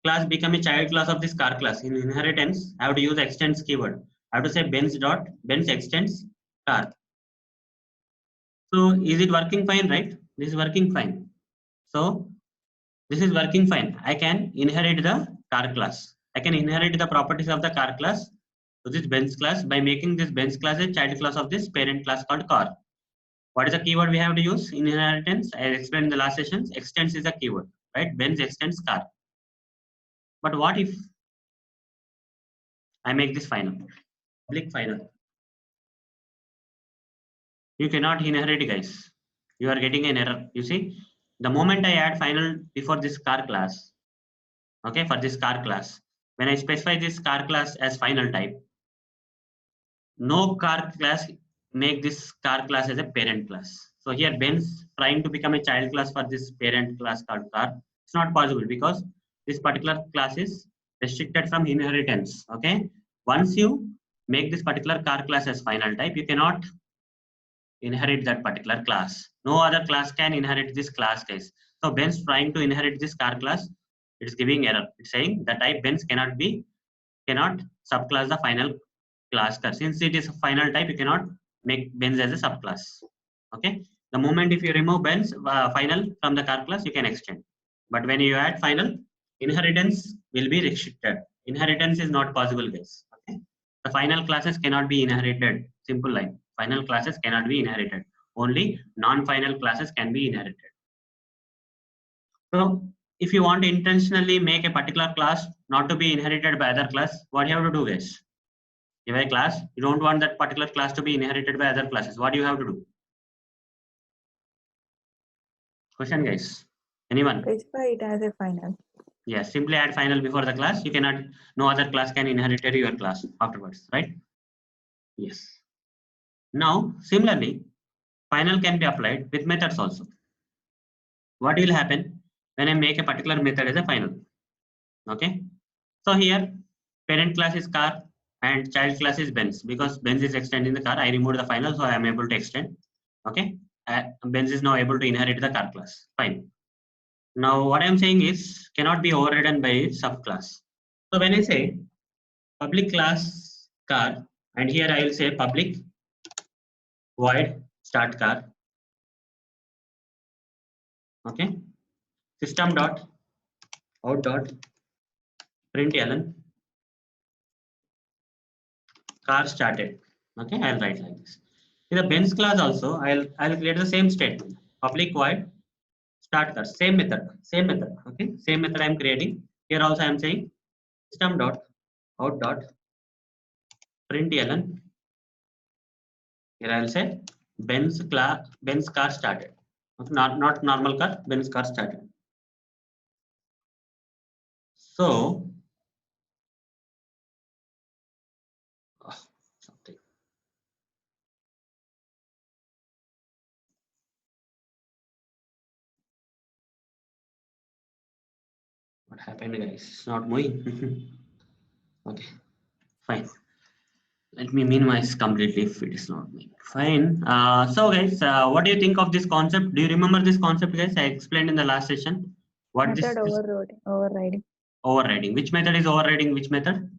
class become a child class of this car class? In inheritance, I have to use extends keyword. I have to say Benz extends car. So is it working fine, right? This is working fine. So this is working fine. I can inherit the car class. I can inherit the properties of the car class to this Benz class by making this Benz class a child class of this parent class called car. What is the keyword we have to use in inheritance? I explained in the last sessions. Extends is the keyword, right? Benz extends car. But what if I make this final, public final? You cannot inherit, guys. You are getting an error. You see, the moment I add final before this car class, okay, for this car class, when I specify this car class as final type, no car class make this car class as a parent class. So here Benz trying to become a child class for this parent class called car. It's not possible because this particular class is restricted from inheritance. Okay, once you make this particular car class as final type, you cannot inherit that particular class. No other class can inherit this class, guys. So Benz trying to inherit this car class, it's giving error. It's saying the type Benz cannot subclass the final class car. Since it is a final type, you cannot make Benz as a subclass. Okay. The moment if you remove Benz final from the car class, you can extend. But when you add final, inheritance will be restricted. Inheritance is not possible, guys. Okay. The final classes cannot be inherited. Simple line. Final classes cannot be inherited. Only non-final classes can be inherited. So if you want to intentionally make a particular class not to be inherited by other class, what you have to do, guys? You have a class, you don't want that particular class to be inherited by other classes. What do you have to do? Question, guys. Anyone? Specify it as a final. Yes, simply add final before the class. You cannot, no other class can inherit your class afterwards, right? Yes. Now, similarly, final can be applied with methods also. What will happen when I make a particular method as a final? Okay. So here, parent class is car and child class is Benz. Because Benz is extending the car, I removed the final, so I am able to extend. Okay. Benz is now able to inherit the car class. Fine. Now, what I am saying is cannot be overridden by its subclass. So when I say public class car, and here I will say public void start car. Okay. System dot out dot println car started. Okay, I'll write like this. In the Benz class also, I'll create the same statement. Public void start car. Same method. Okay, same method I'm creating. Here also I'm saying system dot out dot println. Here I'll say Benz car started. Okay, not normal car. Benz car started. So something. What happened, guys? It's not moving. Okay, fine. Let me minimize completely if it is not moving. Fine. So guys, what do you think of this concept? Do you remember this concept, guys? I explained in the last session. What this Method overriding. overriding? Which method is overriding which method?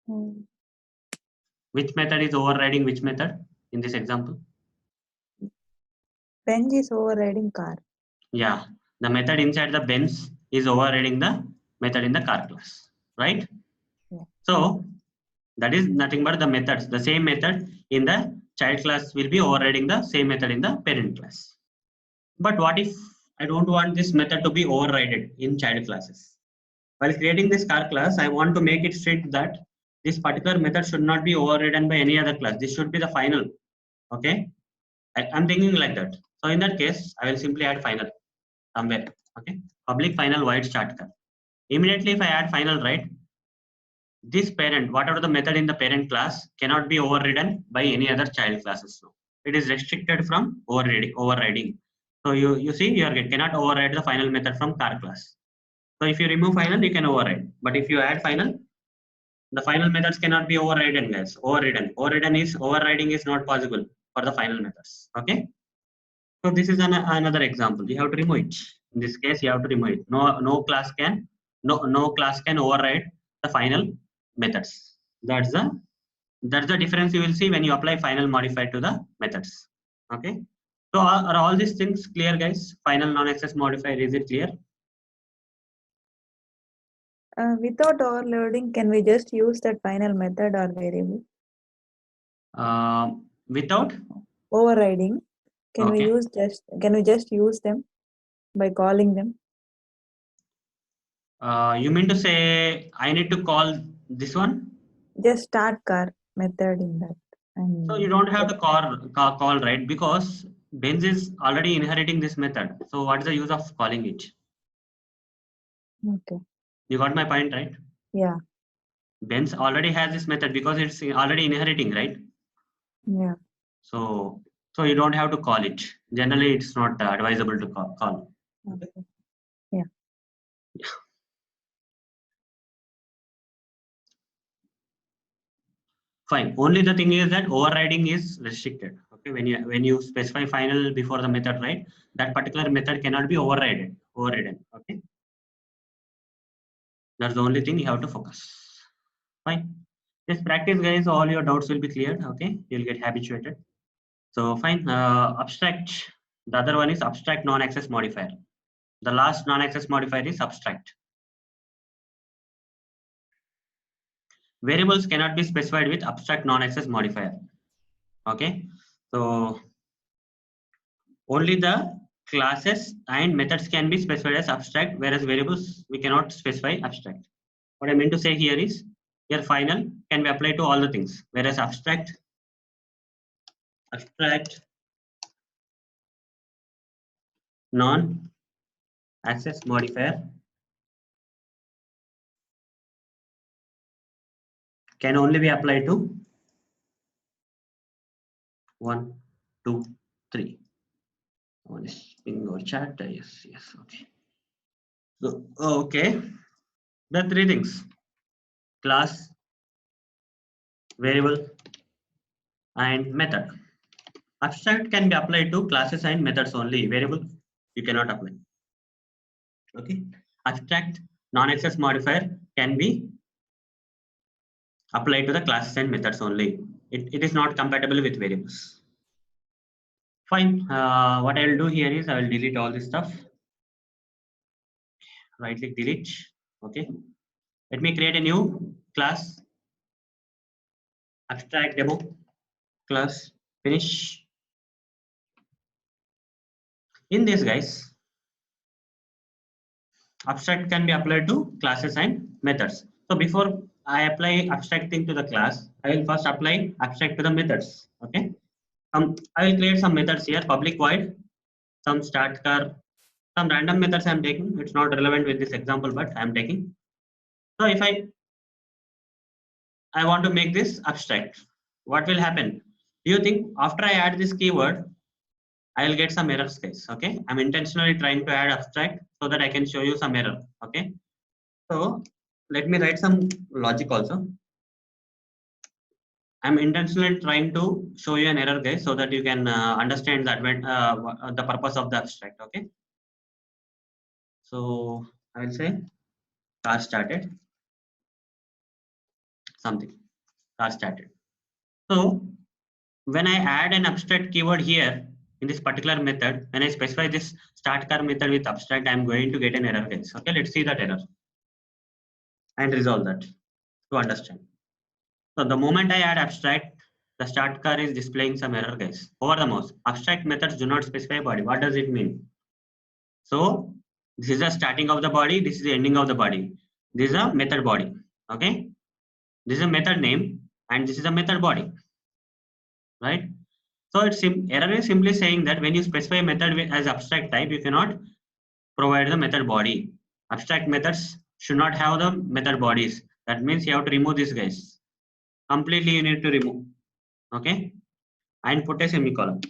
Hmm. Which method is overriding which method in this example? Bench is overriding car. Yeah, the method inside the Benz is overriding the method in the car class, right? Yeah. So that is nothing but the methods. The same method in the child class will be overriding the same method in the parent class. But what if I don't want this method to be overridden in child classes? While creating this car class, I want to make it strict that this particular method should not be overridden by any other class. This should be the final. Okay, I'm thinking like that. So in that case, I will simply add final somewhere. Okay, public final void start car. Immediately, if I add final, right, this parent, whatever the method in the parent class, cannot be overridden by any other child classes. No, it is restricted from overriding. So you see, you cannot override the final method from car class. So if you remove final, you can override. But if you add final, the final methods cannot be overridden, guys. Overriding is not possible for the final methods. Okay. So this is another example. You have to remove it. In this case, you have to remove it. No class can override the final methods. That's the difference you will see when you apply final modifier to the methods. Okay. So are all these things clear, guys? Final non-access modifier, is it clear? Without overloading, can we just use that final method or variable? Without Overriding, can okay. we just use them by calling them? You mean to say I need to call this one? Just start car method in that. So you And don't have to call, right? Because Benz is already inheriting this method. So what is the use of calling it? okay. You got my point, right? Yeah. Benz already has this method because it's already inheriting, right? Yeah. So you don't have to call it. Generally, it's not advisable to call. Okay. Yeah. Fine. Only the thing is that overriding is restricted. Okay, when you specify final before the method, right? That particular method cannot be overridden. Okay, that's the only thing you have to focus. Fine. Just practice, guys. All your doubts will be cleared. Okay, you'll get habituated. So fine. Abstract. The other one is abstract non-access modifier. The last non-access modifier is abstract. Variables cannot be specified with abstract non-access modifier. Okay, so only the classes and methods can be specified as abstract, whereas variables we cannot specify abstract. What I meant to say here is here final can be applied to all the things, whereas abstract non-access modifier can only be applied to 1, 2, 3. One is in your chat. Yes, okay. So okay, the three things: class, variable, and method. Abstract can be applied to classes and methods only. Variable you cannot apply. Okay. Abstract non-access modifier can be applied to the classes and methods only. It is not compatible with variables. Fine. What I will do here is I will delete all this stuff. Right click delete. Okay. Let me create a new class. Abstract demo class. Finish. In this, guys, abstract can be applied to classes and methods. So before I apply abstract thing to the class, I will first apply abstract to the methods. Okay. I will create some methods here: public void, some start car, some random methods I'm taking. It's not relevant with this example, but I'm taking. So if I want to make this abstract, what will happen? Do you think after I add this keyword, I will get some errors, guys? Okay, I'm intentionally trying to add abstract so that I can show you some error. Okay, so let me write some logic also. I'm intentionally trying to show you an error, guys, so that you can understand that the purpose of the abstract. Okay, so I will say car started something, car started. So when I add an abstract keyword here in this particular method, when I specify this start car method with abstract, I'm going to get an error, guys. Okay, let's see that error and resolve that to understand. So the moment I add abstract, the start car is displaying some error, guys. Over the mouse, abstract methods do not specify body. What does it mean? So this is the starting of the body, this is the ending of the body. This is a method body. Okay, this is a method name and this is a method body, right? So it's error is simply saying that when you specify a method as abstract type, you cannot provide the method body. Abstract methods should not have the method bodies. That means you have to remove these guys. Completely you need to remove. Okay, and put a semicolon.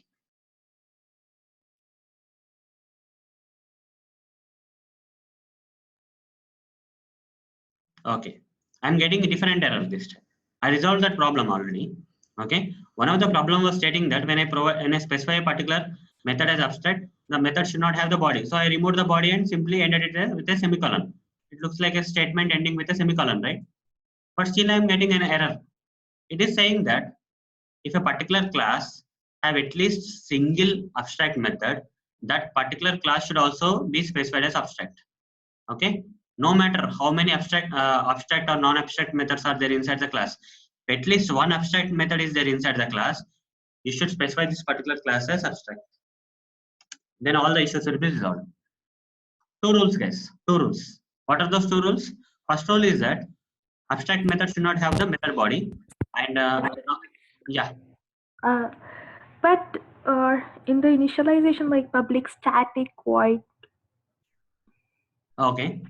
Okay, I'm getting a different error this time. I resolved that problem already. Okay, one of the problem was stating that when I specify a particular method as abstract, the method should not have the body. So I removed the body and simply ended it with a semicolon. It looks like a statement ending with a semicolon, right? But still I'm getting an error. It is saying that if a particular class have at least single abstract method, that particular class should also be specified as abstract. Okay, no matter how many abstract or non-abstract methods are there inside the class, at least one abstract method is there inside the class, you should specify this particular class as abstract. Then all the issues will be resolved. Two rules, guys. Two rules. What are those two rules? First rule is that abstract method should not have the method body, and yeah. Uh, but in the initialization, like public static void. Okay,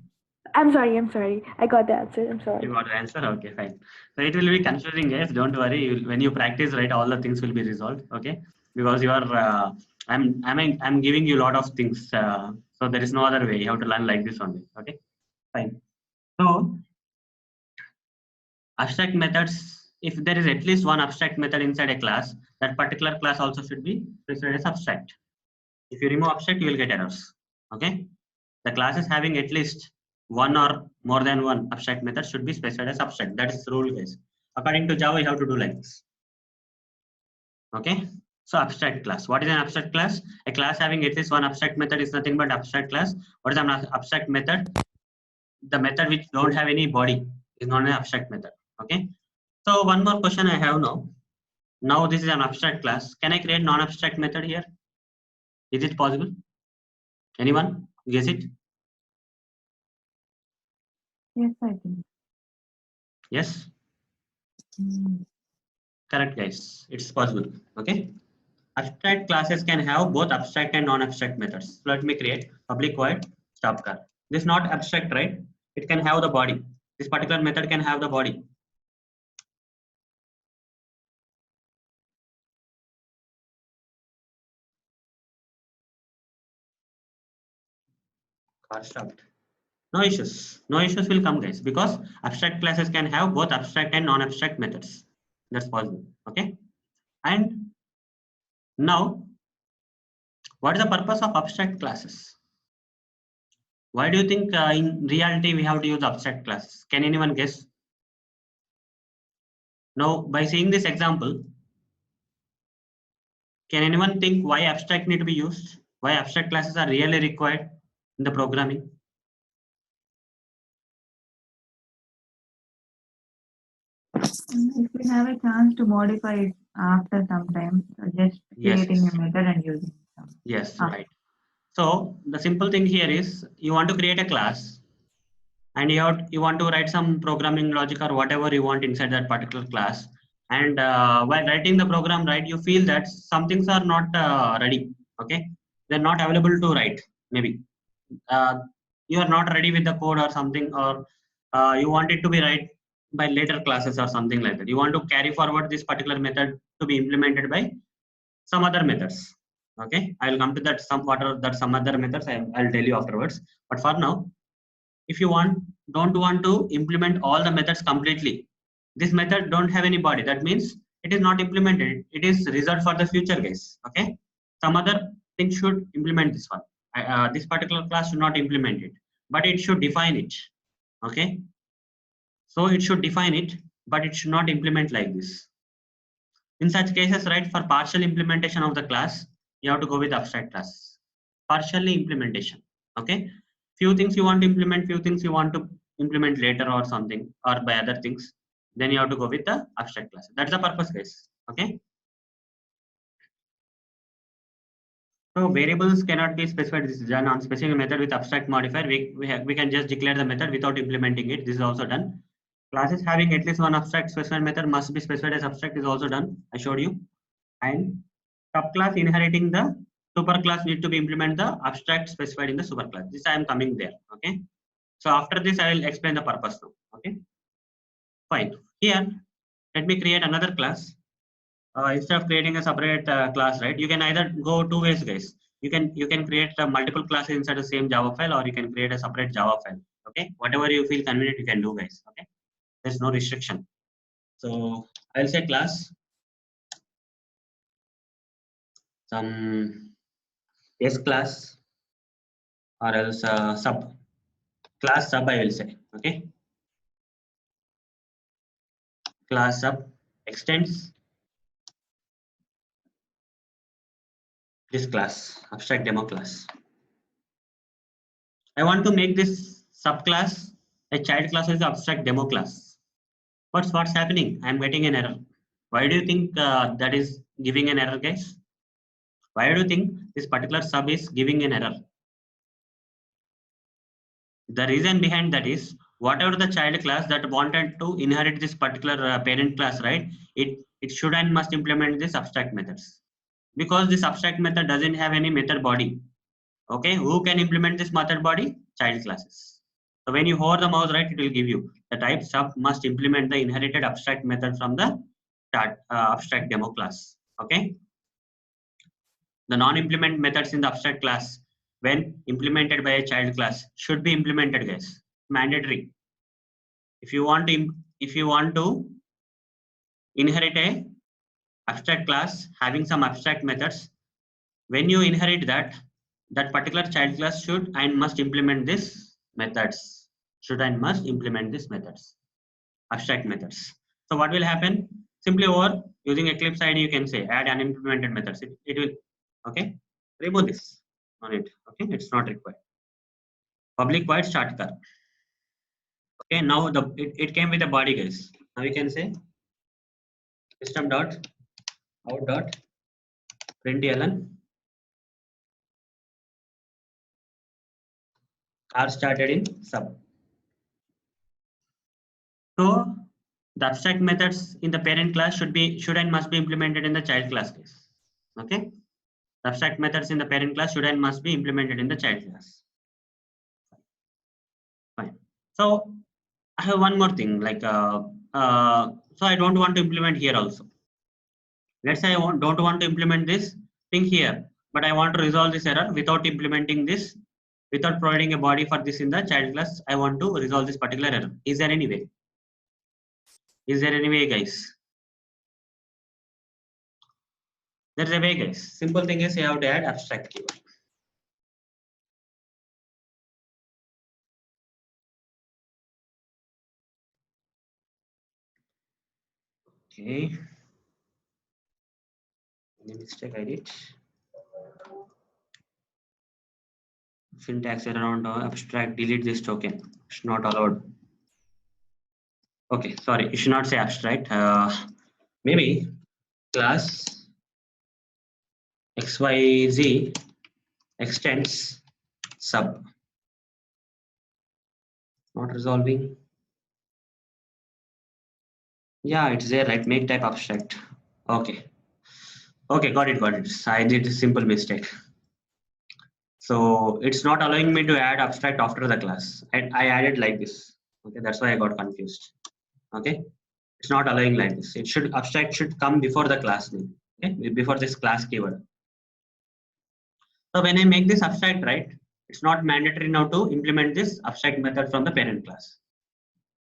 I'm sorry. I got the answer. I'm sorry. you got the answer. Okay, fine. So it will be confusing, guys. Don't worry. When you practice, right, all the things will be resolved. Okay, because you are. I'm giving you a lot of things. So there is no other way. You have to learn like this only. Okay, fine. So abstract methods. If there is at least one abstract method inside a class, that particular class also should be specified as abstract. If you remove abstract, you will get errors. Okay, the classes having at least one or more than one abstract method should be specified as abstract. That is the rule, guys. According to Java, you have to do like this. Okay, so abstract class. What is an abstract class? A class having at least one abstract method is nothing but abstract class. What is an abstract method? The method which don't have any body is not an abstract method. Okay, so one more question I have now. Now this is an abstract class. Can I create non-abstract method here? Is it possible? Anyone guess it? Yes, I think. Yes. Correct, guys. It's possible. Okay. Abstract classes can have both abstract and non-abstract methods. So let me create public void stop car. This is not abstract, right? It can have the body. This particular method can have the body. Car stopped. No issues. No issues will come, guys, because abstract classes can have both abstract and non-abstract methods. That's possible. Okay. And now, what is the purpose of abstract classes? Why do you think in reality we have to use abstract classes? Can anyone guess? Now, by seeing this example, can anyone think why abstract need to be used? Why abstract classes are really required in the programming? If we have a chance to modify it after some time, so just Yes, creating yes. a method and using it. Yes, Ah. right. So the simple thing here is you want to create a class and you want to write some programming logic or whatever you want inside that particular class. And while writing the program, right, you feel that some things are not ready. Okay, they're not available to write maybe. you are not ready with the code or something, or you want it to be right by later classes or something like that. You want to carry forward this particular method to be implemented by some other methods. Okay, I will come to that some other methods. I'll tell you afterwards. But for now, if you don't want to implement all the methods completely, this method don't have any body. That means it is not implemented. It is reserved for the future, guys. Okay, some other thing should implement this one. This particular class should not implement it, but it should define it. Okay, so it should define it, but it should not implement like this. In such cases, right, for partial implementation of the class, you have to go with abstract class. Partially implementation. Okay, few things you want to implement, few things you want to implement later or something, or by other things, then you have to go with the abstract class. That's the purpose, guys. Okay. So variables cannot be specified. This is done on specific method with abstract modifier. We can just declare the method without implementing it. This is also done. Classes having at least one abstract specified method must be specified as abstract is also done. I showed you. And subclass inheriting the superclass need to be implement the abstract specified in the superclass. This I am coming there. Okay. So after this, I will explain the purpose now. Okay. Fine. Here, let me create another class. Instead of creating a separate class, right? You can either go two ways, guys. You can create multiple classes inside the same Java file, or you can create a separate Java file. Okay. Whatever you feel convenient, you can do, guys. Okay. There's no restriction. So I'll say class some S class, or else sub class sub, I will say. Okay, class sub extends this class, abstract demo class. I want to make this subclass a child class is abstract demo class. What's happening? I'm getting an error. Why do you think that is giving an error, guys? Why do you think this particular sub is giving an error? The reason behind that is whatever the child class that wanted to inherit this particular parent class, right? It should and must implement this abstract methods, because this abstract method doesn't have any method body. Okay, who can implement this method body? Child classes. So when you hover the mouse, right, it will give you the type sub must implement the inherited abstract method from the abstract demo class. Okay, the non-implement methods in the abstract class, when implemented by a child class, should be implemented, guys. Mandatory. If you want to inherit a abstract class having some abstract methods, when you inherit that particular child class should and must implement this methods. Should and must implement these methods, abstract methods. So what will happen? Simply over using Eclipse ID, you can say add unimplemented methods. It will, okay, remove this on it. Okay, it's not required. Public void start car. Okay, now it came with a body, guys. Now you can say system dot out dot println are started in sub. So the abstract methods in the parent class should and must be implemented in the child class, guys. Okay, the abstract methods in the parent class should and must be implemented in the child class. Fine. So I have one more thing, like so I don't want to implement here also. Let's say I don't want to implement this thing here, but I want to resolve this error without implementing this, without providing a body for this in the child class. I want to resolve this particular error. Is there any way? Is there any way, guys? There's a way, guys. Simple thing is you have to add abstract keyword. Okay. Any mistake I did? Syntax around abstract, delete this token. It's not allowed. Okay, sorry, you should not say abstract. Maybe class XYZ extends sub. Not resolving. Yeah, it's there, right? Make type abstract. Okay. Okay, got it. I did a simple mistake. So it's not allowing me to add abstract after the class. I added like this. Okay, that's why I got confused. Okay, it's not allowing like this. It should abstract should come before the class name. Okay, before this class keyword. So when I make this abstract, right, it's not mandatory now to implement this abstract method from the parent class.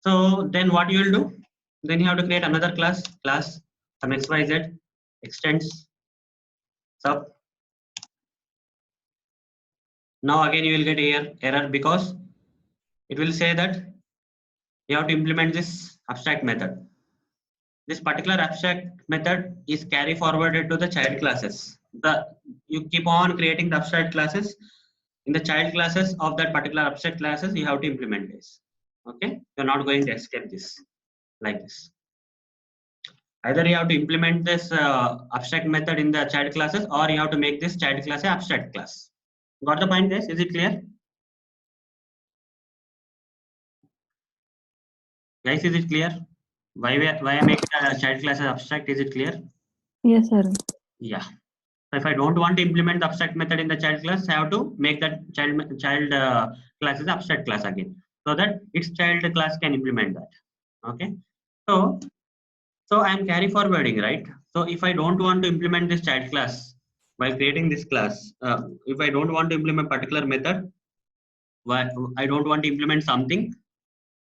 So then what you will do? Then you have to create another class some XYZ extends sub. Now again you will get error because it will say that you have to implement this abstract method. This particular abstract method is carry forwarded to the child classes. You keep on creating the abstract classes. In the child classes of that particular abstract classes, you have to implement this. Okay, you're not going to escape this like this. Either you have to implement this abstract method in the child classes, or you have to make this child class a abstract class. Got the point, guys? Is it clear? Guys, is it clear? Why I make the child class as abstract? Is it clear? Yes, sir. Yeah. So if I don't want to implement the abstract method in the child class, I have to make that child class as abstract class again, so that its child class can implement that. Okay. So I'm carry forwarding, right? So if I don't want to implement this child class while creating this class, if I don't want to implement particular method, I don't want to implement something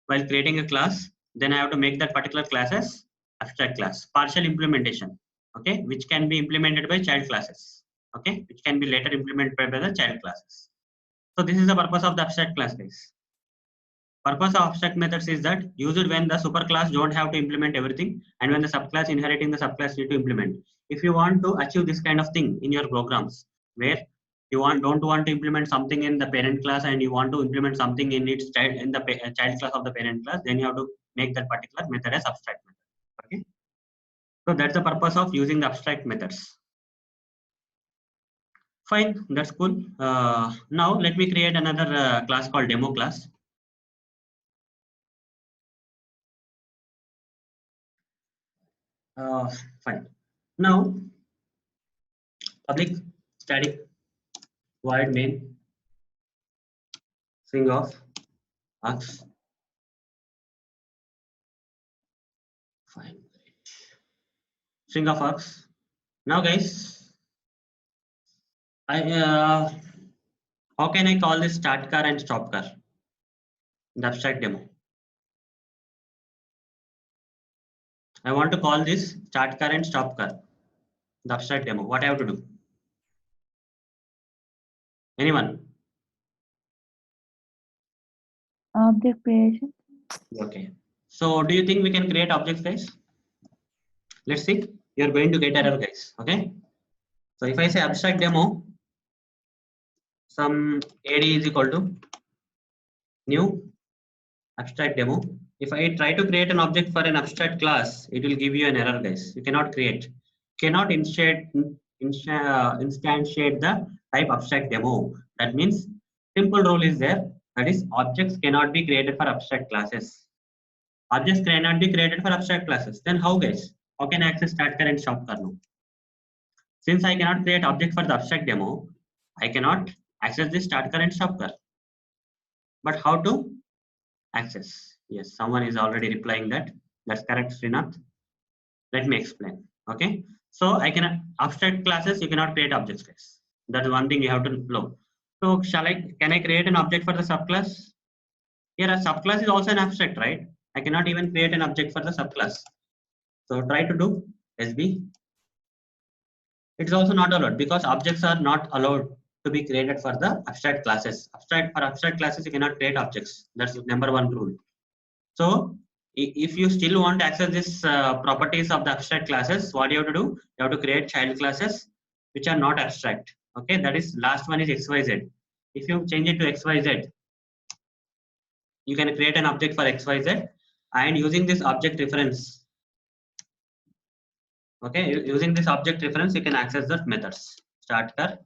while creating a class, then I have to make that particular class as abstract class, partial implementation, okay, which can be implemented by child classes, okay, which can be later implemented by the child classes. So this is the purpose of the abstract class, guys. Purpose of abstract methods is that used when the superclass don't have to implement everything, and when the subclass inheriting the subclass need to implement. If you want to achieve this kind of thing in your programs, where you don't want to implement something in the parent class and you want to implement something in its child in the child class of the parent class, then you have to make that particular method as abstract method. Okay, so that's the purpose of using the abstract methods. Fine, that's cool. Now let me create another class called demo class. Fine. Now public static void main string of args. Fine. String of args. Now guys, how can I call this start car and stop car in the abstract demo? I want to call this start car and stop car, the abstract demo. What I have to do? Anyone? Object creation. Okay. So do you think we can create objects, guys? Let's see. You're going to get error, guys. Okay. So if I say abstract demo, some AD is equal to new abstract demo. If I try to create an object for an abstract class, it will give you an error, guys. You cannot create, cannot instantiate the type abstract demo. That means simple rule is there. That is, objects cannot be created for abstract classes. Objects cannot be created for abstract classes. Then how, guys? How can I access start car and stop car now? Since I cannot create object for the abstract demo, I cannot access this start car and stop car. But how to access? Yes, someone is already replying that. That's correct, Srinath. Let me explain. Okay. So I can abstract classes, you cannot create objects, guys. That's one thing you have to know. So can I create an object for the subclass? Here a subclass is also an abstract, right? I cannot even create an object for the subclass. So try to do SB. It's also not allowed because objects are not allowed to be created for the abstract classes. For abstract classes, you cannot create objects. That's number one rule. So if you still want to access this properties of the abstract classes, what you have to do? You have to create child classes which are not abstract. Okay, that is last one is XYZ. If you change it to XYZ, you can create an object for XYZ, and using this object reference, okay, using this object reference, you can access the methods. Start car,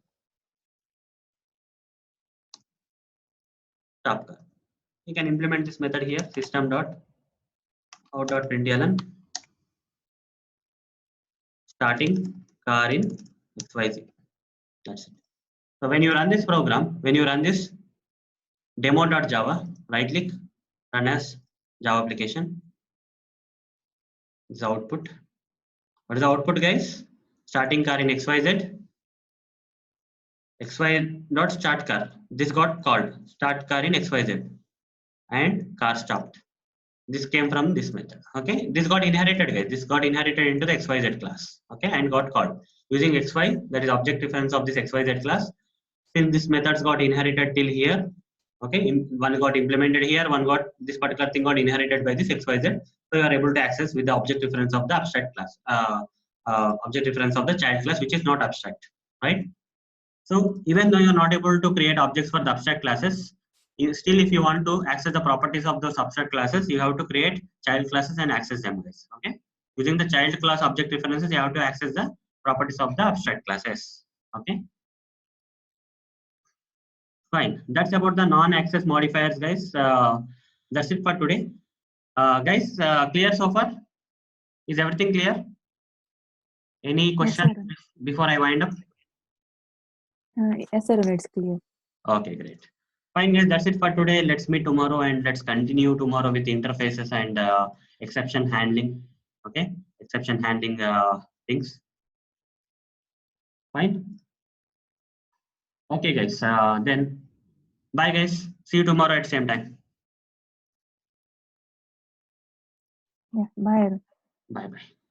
stop car. You can implement this method here. System.out.println starting car in XYZ. That's it. So when you run this program, when you run this demo.java, right click, run as Java application. This is the output. What is the output, guys? Starting car in XYZ. XY dot start car. This got called start car in XYZ and car stopped. This came from this method. Okay, this got inherited, guys. This got inherited into the XYZ class. Okay, and got called using XY, that is object reference of this XYZ class. Since this methods got inherited till here, okay, one got implemented here, one got this particular thing got inherited by this XYZ. So you are able to access with the object reference of the abstract class, object reference of the child class, which is not abstract, right? So even though you are not able to create objects for the abstract classes, still if you want to access the properties of those abstract classes, you have to create child classes and access them, guys. Okay, using the child class object references, you have to access the properties of the abstract classes. Okay, fine. That's about the non-access modifiers, guys. That's it for today. Guys, clear so far? Is everything clear? Any Yes, questions sir. before I wind up? Yes, sir. It's clear. Okay, great. Fine, guys, that's it for today. Let's meet tomorrow and let's continue tomorrow with interfaces and exception handling. Okay, exception handling things. Fine. Okay, guys. Then bye, guys. See you tomorrow at same time. Yeah. Bye. Bye bye.